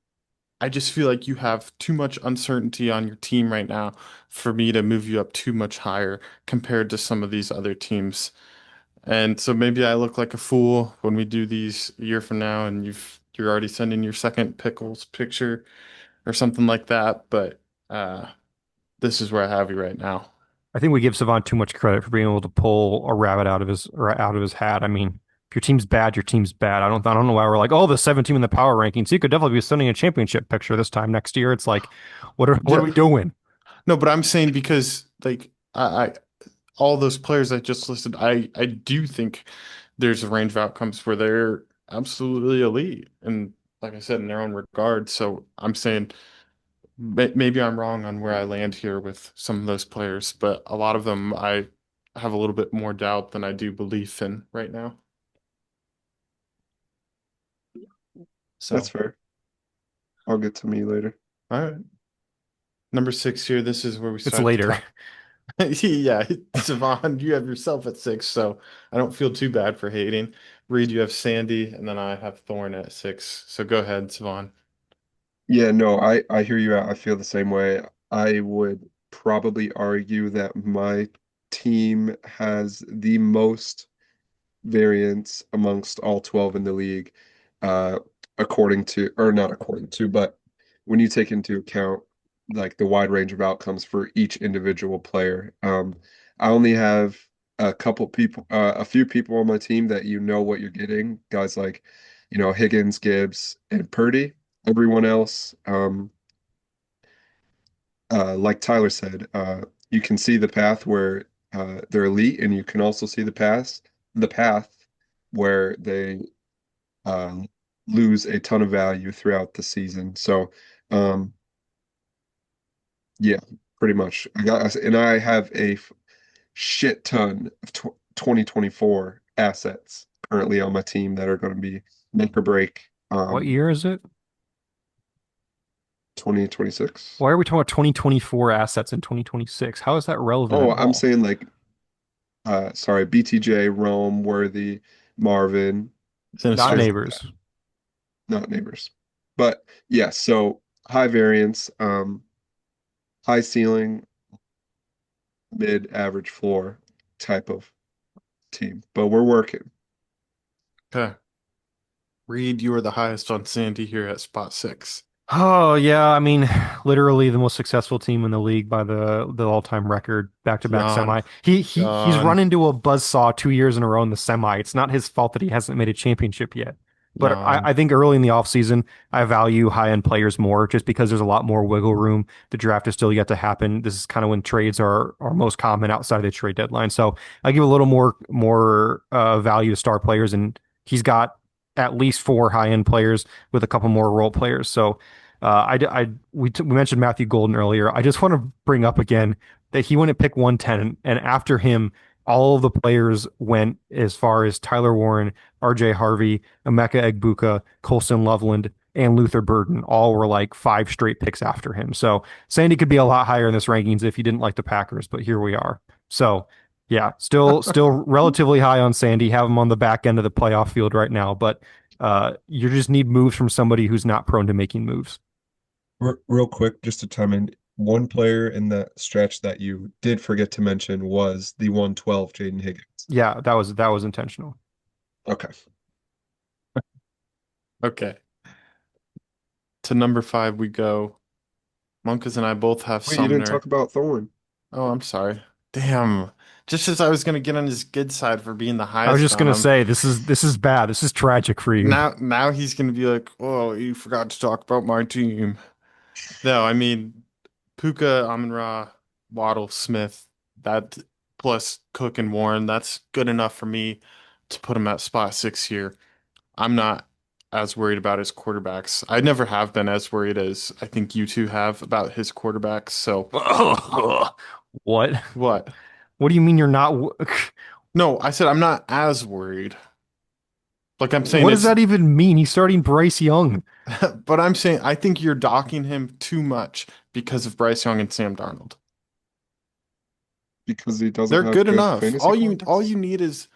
I just feel like you have too much uncertainty on your team right now for me to move you up too much higher compared to some of these other teams. And so maybe I look like a fool when we do these a year from now and you're already sending your second pickles picture or something like that. But this is where I have you right now. I think we give Savant too much credit for being able to pull a rabbit out of his hat. I mean, if your team's bad, your team's bad. I don't know why we're like, oh, the 7 team in the power rankings. He could definitely be sending a championship picture this time next year. It's like, what are we doing? No, but I'm saying because like I all those players I just listed, I do think there's a range of outcomes where they're absolutely elite and like I said in their own regard. So I'm saying maybe I'm wrong on where I land here with some of those players, but a lot of them I have a little bit more doubt than I do belief in right now. So, That's fair. I'll get to me later. all right. Number 6 here. This is where we It's start to later. talk. Yeah, Cevan, you have yourself at 6, so I don't feel too bad for hating. Reed, you have Sandy, and then I have Thorne at 6. So go ahead, Cevan. Yeah, no, I hear you out. I feel the same way. I would probably argue that my team has the most variance amongst all 12 in the league, uh, according to, or not according to, but when you take into account like the wide range of outcomes for each individual player. I only have a few people on my team that you know what you're getting, guys like, Higgins, Gibbs, and Purdy. Everyone else, like Tyler said, you can see the path where they're elite, and you can also see the path where they uh, lose a ton of value throughout the season. So, yeah, pretty much. I have a shit ton of 2024 assets currently on my team that are going to be make or break What year is it? 2026. Why are we talking about 2024 assets in 2026? How is that relevant Oh, at I'm all? saying like sorry, BTJ, Rome, Worthy, Marvin, Not Sinister. guys like that, neighbors. not neighbors. But yeah, so high variance, high ceiling, mid average floor type of team. But we're working. Okay. Reed, you are the highest on Sandy here at spot 6. Oh yeah, I mean, literally the most successful team in the league by the all-time record, back-to-back Yawn. semi. He's run Yawn. into a buzzsaw 2 years in a row in the semi. It's not his fault that he hasn't made a championship yet. But I Yawn. think early in the offseason, I value high-end players more just because there's a lot more wiggle room. The draft is still yet to happen. This is kind of when trades are most common outside of the trade deadline. So I give a little more value to star players, and he's got at least 4 high-end players with a couple more role players. So we mentioned Matthew Golden earlier. I just want to bring up again that he went at pick 110, and after him, all of the players went as far as Tyler Warren, RJ Harvey, Emeka Egbuka, Colson Loveland, and Luther Burden. All were like 5 straight picks after him. So Sandy could be a lot higher in this rankings if he didn't like the Packers, but here we are. So Yeah, still relatively high on Sandy. Have him on the back end of the playoff field right now, but you just need moves from somebody who's not prone to making moves. Real quick, just to time in, one player in that stretch that you did forget to mention was the 112, Jaden Higgins. Yeah, that was intentional. Okay. Okay. To number 5 we go. Monkas and I both have Wait, you didn't talk Sumner. about Thorne. Oh, I'm sorry. Damn. Just as I was gonna get on his good side for being the I was highest just on gonna him, say this is bad. This is tragic for you. now he's gonna be like, "Oh, you forgot to talk about my team." No, I mean Puka, Amon-Ra, Waddle, Smith, that plus Cook and Warren, that's good enough for me to put him at spot 6 here. I'm not as worried about his quarterbacks. I never have been as worried as I think you two have about his quarterbacks. So What? what? What do you mean you're not? No, I said I'm not as worried. Like I'm saying What does it's, that even mean? He's starting Bryce Young. but I'm saying I think you're docking him too much because of Bryce Young and Sam Darnold. Because he doesn't They're have good good enough. fantasy All quarterbacks? you need is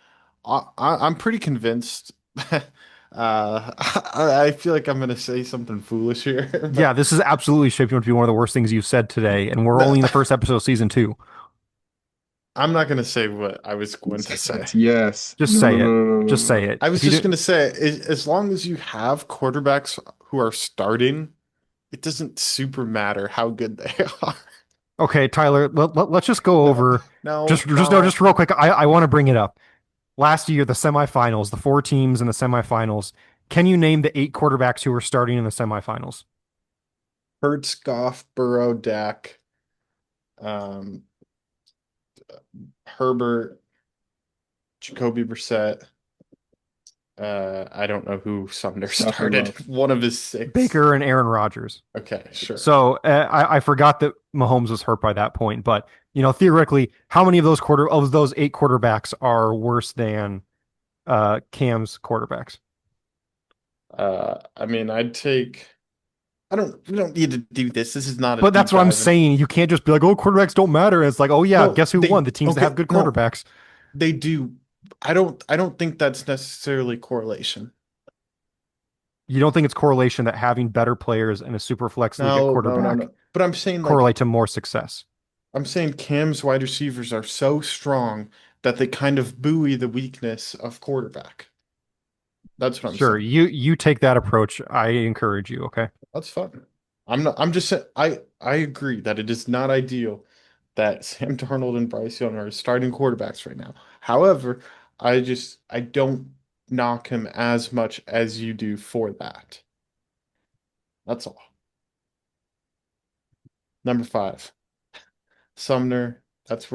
I'm pretty convinced. I feel like I'm gonna say something foolish here, Yeah, but this is absolutely shaping up to be one of the worst things you've said today, and we're no, only in the first episode of season 2. I'm not gonna say what I was going to Yes, say. yes. Just No, no, say no, it. no, no, Just no, say no. it. I was If you just didn't, gonna say, as long as you have quarterbacks who are starting, it doesn't super matter how good they are. okay, Tyler, let's just go No, over. no, No, no. just real quick. I want to bring it up. Last year, the semifinals, the 4 teams in the semifinals. Can you name the 8 quarterbacks who were starting in the semifinals? Hurts, Goff, Burrow, Dak, um, Herbert, Jacoby Brissett. I don't know who Sumner Stafford started. left. One of his 6. Baker and Aaron Rodgers. Okay, sure. So I forgot that Mahomes was hurt by that point, but theoretically, how many of those 8 quarterbacks are worse than Cam's quarterbacks? I mean, I'd take. I don't. We don't need to do this. This is not a But deep that's what I'm dive. saying. You can't just be like, oh, quarterbacks don't matter. It's like, oh yeah, No, guess who won? The teams that have good no, quarterbacks. they do. I don't think that's necessarily correlation. You don't think it's correlation that having better players in a super flex league at No, no, no, quarterback no. But I'm saying like correlate to more success? I'm saying Cam's wide receivers are so strong that they kind of buoy the weakness of quarterback. That's what I'm Sure, saying. you take that approach. I encourage you. Okay. That's fun. I'm not. I'm just saying. I agree that it is not ideal that Sam Darnold and Bryce Young are starting quarterbacks right now. However, I don't knock him as much as you do for that. That's all. Number 5, Sumner. That's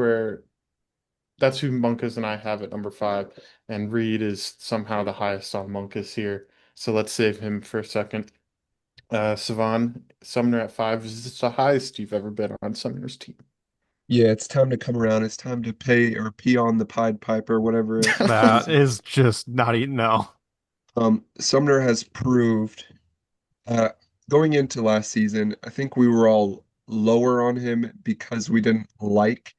who Monkas and I have at number 5, and Reed is somehow the highest on Monkas here. So let's save him for a second. Cevan, Sumner at 5. Is this the highest you've ever been on Sumner's team? Yeah, it's time to come around. It's time to pay or pee on the Pied Piper, whatever it That is. is just not even no. Sumner has proved uh going into last season, I think we were all lower on him because we didn't like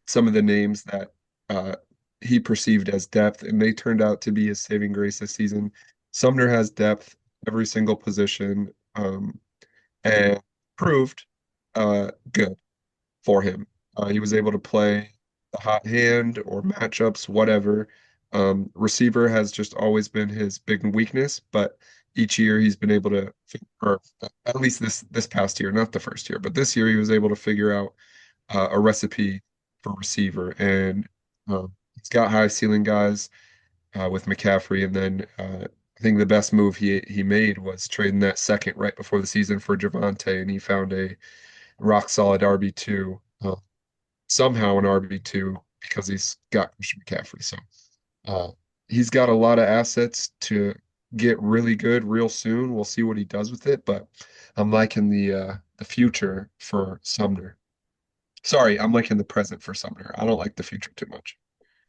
some of the names that uh he perceived as depth, and they turned out to be his saving grace this season. Sumner has depth every single position, and proved good for him. He was able to play the hot hand or matchups, whatever. Receiver has just always been his big weakness, but each year he's been able to, or at least this past year, not the first year, but this year he was able to figure out a recipe for receiver, and he's got high ceiling guys with McCaffrey, and then I think the best move he made was trading that second right before the season for Javante, and he found a rock solid RB2, somehow an RB2 because he's got Christian McCaffrey. So uh, he's got a lot of assets to get really good real soon. We'll see what he does with it, but I'm liking the future for Sumner. Sorry, I'm liking the present for Sumner. I don't like the future too much.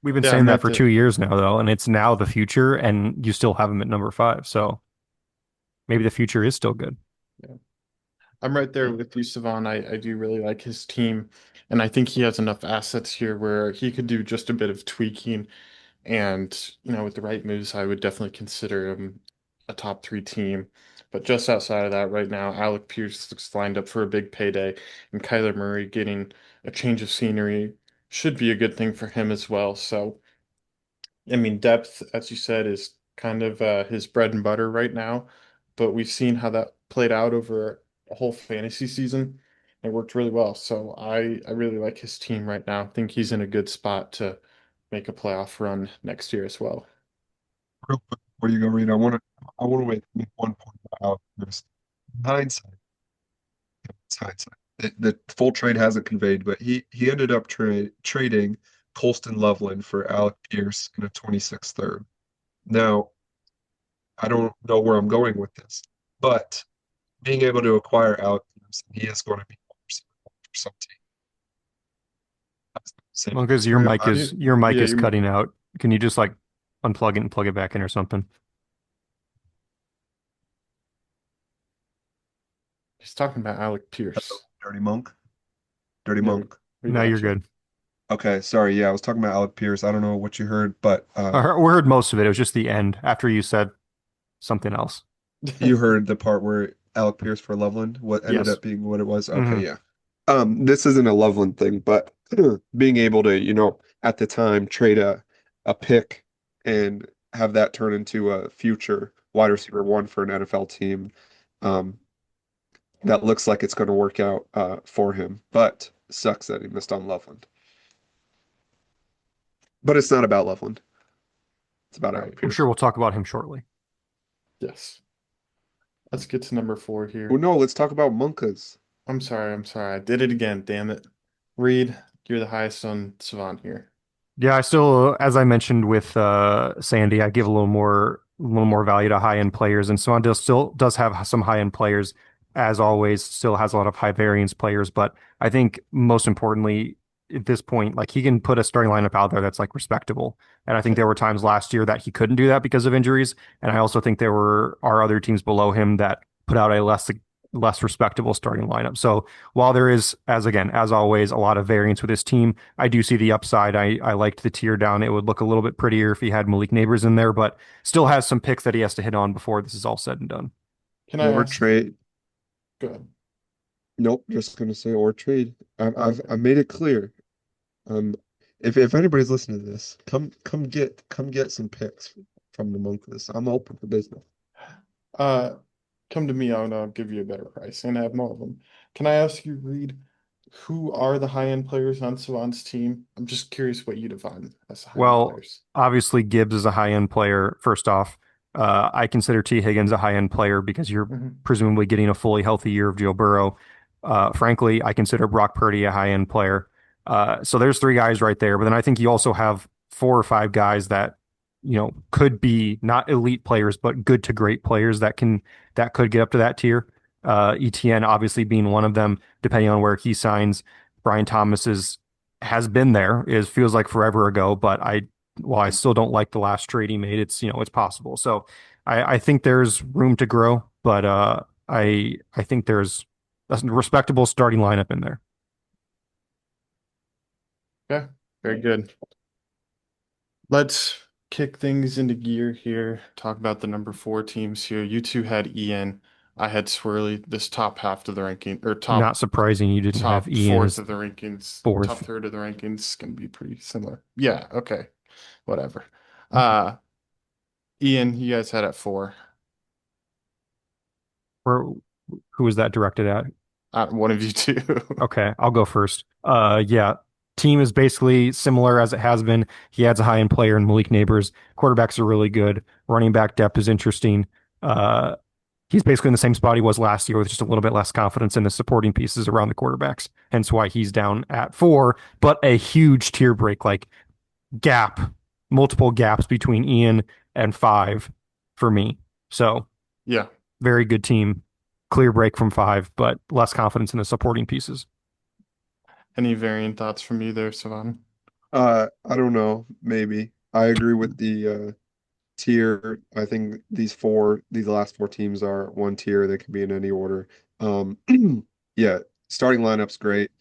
We've been Yeah, saying I'm that right for there. 2 years now, though, and it's now the future, and you still have him at number 5. So maybe the future is still good. Yeah. I'm right there with you, Savon. I do really like his team. And I think he has enough assets here where he could do just a bit of tweaking. And, with the right moves, I would definitely consider him a top three team. But just outside of that, right now, Alec Pierce looks lined up for a big payday, and Kyler Murray getting a change of scenery should be a good thing for him as well. So, I mean, depth, as you said, is kind of his bread and butter right now. But we've seen how that played out over a whole fantasy season. It worked really well. So I really like his team right now. I think he's in a good spot to make a playoff run next year as well. Real quick before you go, Reed, I want to make one point about first. Hindsight, it's hindsight. The full trade hasn't conveyed, but he ended up trading Colston Loveland for Alec Pierce in a 26th third. Now, I don't know where I'm going with this, but being able to acquire Alec Pierce, he is going to be for some team. Same Monkas, scenario. your mic Yeah, is cutting out. Can you just like unplug it and plug it back in or something? He's talking about Alec Pierce. Dirty Monk. Dirty Yeah, Monk. we No, you're gotcha. good. Okay, sorry. Yeah, I was talking about Alec Pierce. I don't know what you heard, but We heard most of it. It was just the end after you said something else. you heard the part where Alec Pierce for Loveland, what ended Yes. up being what it was. Okay, Hmm. yeah. This isn't a Loveland thing, but being able to, at the time trade a pick and have that turn into a future wide receiver one for an NFL team, um, that looks like it's going to work out for him, but sucks that he missed on Loveland. But it's not about Loveland. It's about Alec Right. I'm Pierce. sure we'll talk about him shortly. Yes. Let's get to number 4 Oh here. no, let's talk about Monkas. I'm sorry. I'm sorry. I did it again. Damn it. Reed, you're the highest on Savant here. Yeah, I still, as I mentioned with Sandy, I give a little more value to high end players, and Swandale still does have some high end players. As always, still has a lot of high variance players, but I think most importantly at this point, like he can put a starting lineup out there that's like respectable. And I think Okay. there were times last year that he couldn't do that because of injuries, and I also think there are other teams below him that put out a less respectable starting lineup. So while there is, as always, a lot of variance with his team, I do see the upside. I liked the tier down. It would look a little bit prettier if he had Malik Neighbors in there, but still has some picks that he has to hit on before this is all said and done. Can I Or ask? trade. Go ahead. Nope, just gonna say or trade. Okay. I've made it clear. Um, if anybody's listening to this, come get some picks from the Monkas. I'm open for business. Uh, Come to me, I'll give you a better price and have more of them. Can I ask you, Reed, who are the high-end players on Savant's team? I'm just curious what you define as high-end Well, players. obviously Gibbs is a high end player. First off, I consider T. Higgins a high end player because you're Hmm. presumably getting a fully healthy year of Joe Burrow. Frankly, I consider Brock Purdy a high end player. So there's three guys right there. But then I think you also have four or five guys that could be not elite players, but good to great players that could get up to that tier. ETN obviously being one of them, depending on where he signs. Brian Thomas has been there. It feels like forever ago, but while I still don't like the last trade he made, it's possible. So I think there's room to grow, but I think there's a respectable starting lineup in there. Okay, very good. Let's kick things into gear here. Talk about the number 4 teams here. You two had Ian. I had Swirly. This top half of the ranking, or Not top surprising you didn't have top Ian fourth as of the rankings, top fourth. third of the rankings is gonna be pretty similar. Yeah, okay, whatever. Uh, Ian, you guys had at 4. Where, who was that directed at? One of you two. Okay, I'll go first. Yeah, team is basically similar as it has been. He adds a high-end player in Malik Neighbors. Quarterbacks are really good. Running back depth is interesting. Uh, he's basically in the same spot he was last year with just a little bit less confidence in the supporting pieces around the quarterbacks. Hence why he's down at 4, but a huge tier break, like gap, multiple gaps between Ian and 5 for me. So Yeah. very good team. Clear break from 5, but less confidence in the supporting pieces. Any varying thoughts from you there, Savan? I don't know, maybe. I agree with the tier. I think these last four teams are one tier. They can be in any order. Um, yeah, starting lineup's great.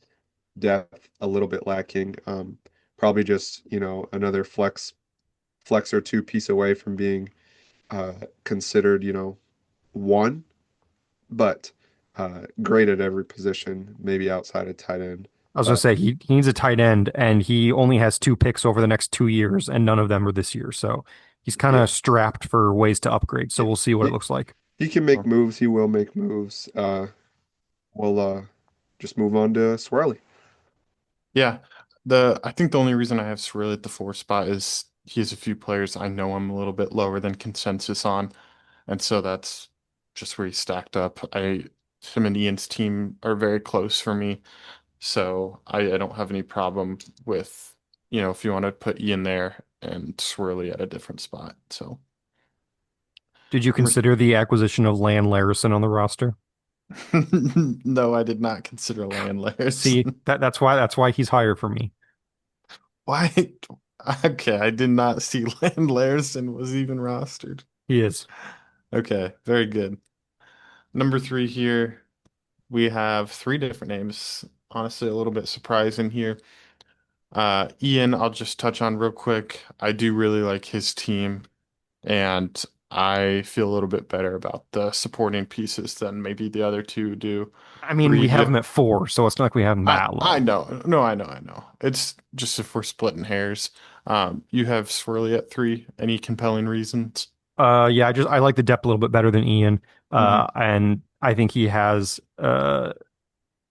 depth a little bit lacking. Probably just, another flex or two piece away from being considered, one, but great at every position, maybe outside of tight end. I was gonna But say he needs a tight end, and he only has two picks over the next 2 years, and none of them are this year. So he's kind yeah, of strapped for ways to upgrade. So yeah, we'll see what it he looks like. he can make moves. He will make moves. We'll just move on to Swirly. Yeah, I think the only reason I have Swirly at the 4 spot is he has a few players I know I'm a little bit lower than consensus on, and so that's just where he's stacked up. Him and Ian's team are very close for me, so I don't have any problem with, if you want to put Ian there and Swirly at a different spot. So Did you number consider the acquisition of Lan Larison on the roster? no, I did not consider land layers. See, that's why he's higher for me. Why? Okay, I did not see land layers and was even rostered. He is. Okay, very good. Number 3 here, we have 3 different names. Honestly, a little bit surprising here. Ian, I'll just touch on real quick. I do really like his team, and I feel a little bit better about the supporting pieces than maybe the other two do. I mean, we Reed, have him at 4, so it's not like we have him that I low. know. No, I know. It's just if we're splitting hairs. You have Swirly at 3. Any compelling reasons? Yeah, I like the depth a little bit better than Ian. Hmm. And I think he has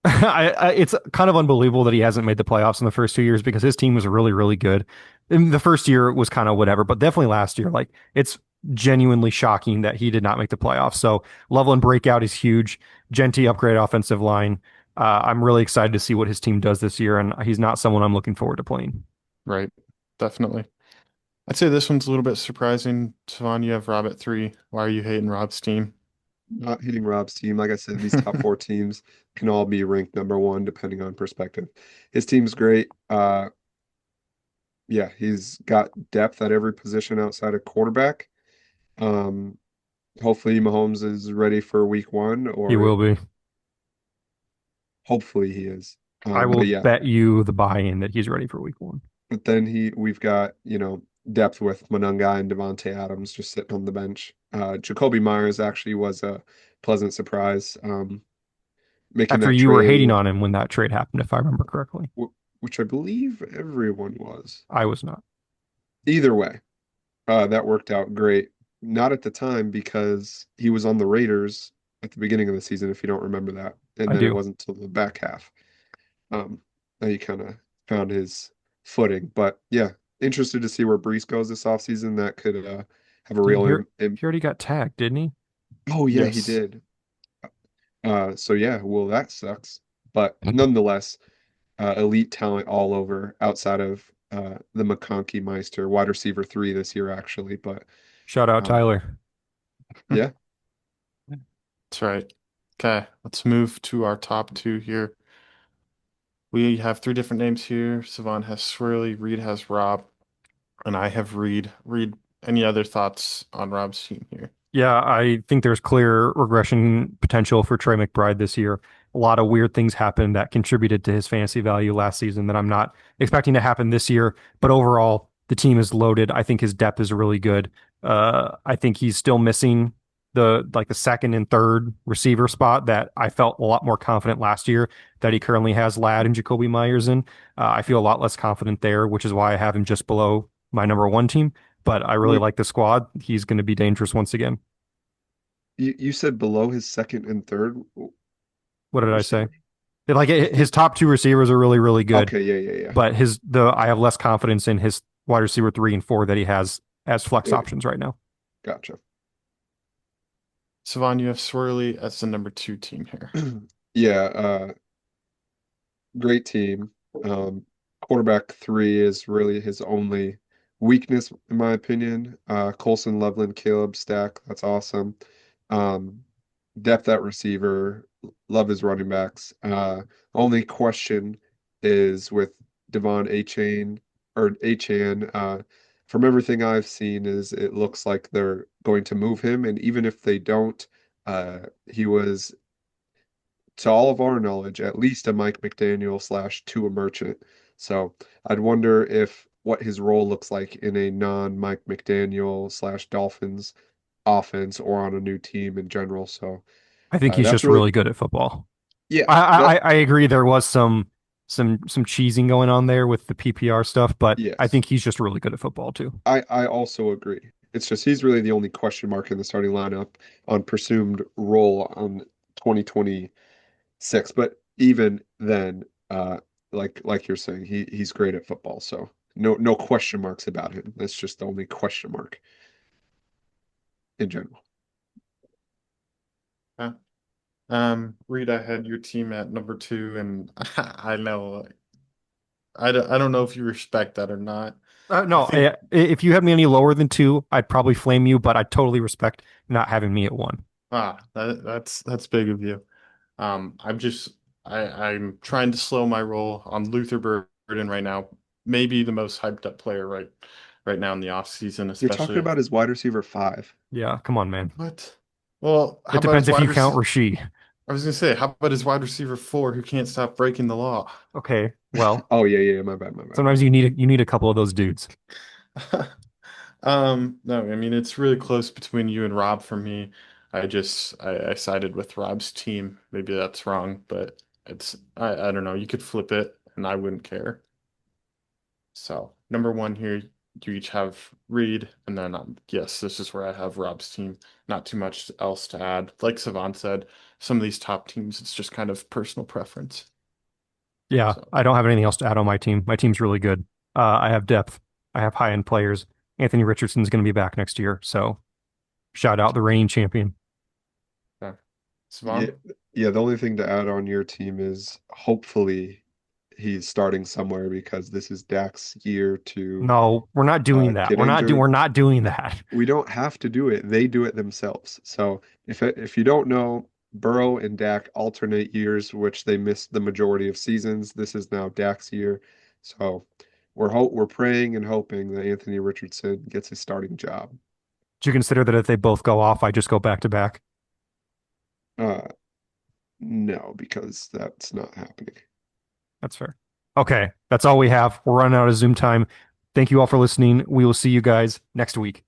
it's kind of unbelievable that he hasn't made the playoffs in the first 2 years because his team was really, really good. In the first year was kind of whatever, but definitely last year, like it's genuinely shocking that he did not make the playoffs. So level and breakout is huge. Genty upgrade offensive line. I'm really excited to see what his team does this year, and he's not someone I'm looking forward to playing. Right. Definitely. I'd say this one's a little bit surprising. Savon, you have Rob at 3. Why are you hating Rob's team? Not hitting Rob's team. Like I said, these top four teams can all be ranked number one depending on perspective. His team's great. Yeah, he's got depth at every position outside of quarterback. Um, Hopefully Mahomes is ready for week one, He or will be. hopefully he is. I will But yeah, bet you the buy-in that he's ready for week one. but then we've got, depth with Monunga and Devontae Adams just sitting on the bench. Jacoby Myers actually was a pleasant surprise. Making After that you were hating trade, on him when that trade happened, if I remember correctly. which I believe everyone was. I was not. Either way, that worked out great. Not at the time because he was on the Raiders at the beginning of the season, if you don't remember that. And I then it do. wasn't till the back half. That he kind of found his footing. But yeah, interested to see where Brees goes this offseason. That could have a Yeah, real he already got tagged, didn't he? Oh yeah, he Yes. did. So yeah, well that sucks. But nonetheless, elite talent all over outside of the McConkey Meister, wide receiver 3 this year actually. But Shout out um, Tyler. yeah, That's right. Okay, let's move to our top 2 here. We have 3 different names here. Savon has Swirly, Reed has Rob, and I have Reed. Reed, any other thoughts on Rob's team here? Yeah, I think there's clear regression potential for Trey McBride this year. A lot of weird things happened that contributed to his fantasy value last season that I'm not expecting to happen this year. But overall, the team is loaded. I think his depth is really good. I think he's still missing the second and third receiver spot that I felt a lot more confident last year that he currently has Ladd and Jacoby Myers in. I feel a lot less confident there, which is why I have him just below my number one team. But I really wait, like the squad. He's going to be dangerous once again. you said below his second and third What did I say? receiver? Like I his think. top two receivers are really, really good, Okay, yeah. but I have less confidence in his wide receiver 3 and 4 that he has as flex Yeah, options right now. gotcha. Savon, you have Swirly as the number 2 team here. Yeah, great team. Quarterback 3 is really his only weakness, in my opinion. Colson, Loveland, Caleb stack. That's awesome. Um, Depth at receiver. Love his running backs. Only question is with Devon Achane or Achan. From everything I've seen, is it looks like they're going to move him, and even if they don't, he was to all of our knowledge, at least a Mike McDaniel / Tua Merchant. So I'd wonder if what his role looks like in a non-Mike McDaniel / Dolphins offense or on a new team in general. So I think he's that's just really, really good at football. yeah, I agree there was some cheesing going on there with the PPR stuff, but I yes. think he's just really good at football too. I also agree. It's just he's really the only question mark in the starting lineup on presumed role on 2026. But even then, like you're saying, he's great at football. So no question marks about him. That's just the only question mark in general. Yeah. Reed, I had your team at number 2, and I know I don't know if you respect that or not. I No, think if you had me any lower than 2, I'd probably flame you, but I totally respect not having me at 1. that's big of you. I'm just I'm trying to slow my roll on Luther Burden right now. Maybe the most hyped up player right now in the offseason, You're talking especially. about his wide receiver 5. Yeah, come on, man. What? Well, how It about depends his if wide you count receiver? Rasheed. I was gonna say, how about his wide receiver 4 who can't stop breaking the law? Okay, well, Oh yeah, my bad, my bad. sometimes you need a couple of those dudes. No, I mean it's really close between you and Rob for me. I sided with Rob's team. Maybe that's wrong, but I don't know. You could flip it and I wouldn't care. So number 1 here, you each have Reed, and then yes, this is where I have Rob's team. Not too much else to add. Like Cevan said, some of these top teams, it's just kind of personal preference. Yeah, So I don't have anything else to add on my team. My team's really good. I have depth. I have high-end players. Anthony Richardson's going to be back next year, so shout out the reigning champion. yeah. Yeah, Cevan? yeah. The only thing to add on your team is hopefully he's starting somewhere because this is Dak's year to No, we're not doing that. get injured. We're not doing that. We don't have to do it. They do it themselves. So if you don't know, Burrow and Dak alternate years, which they missed the majority of seasons. This is now Dak's year. So we're praying and hoping that Anthony Richardson gets a starting job. Do you consider that if they both go off, I just go back to back? Uh, no, because that's not happening. That's fair. Okay, that's all we have. We're running out of Zoom time. Thank you all for listening. We will see you guys next week.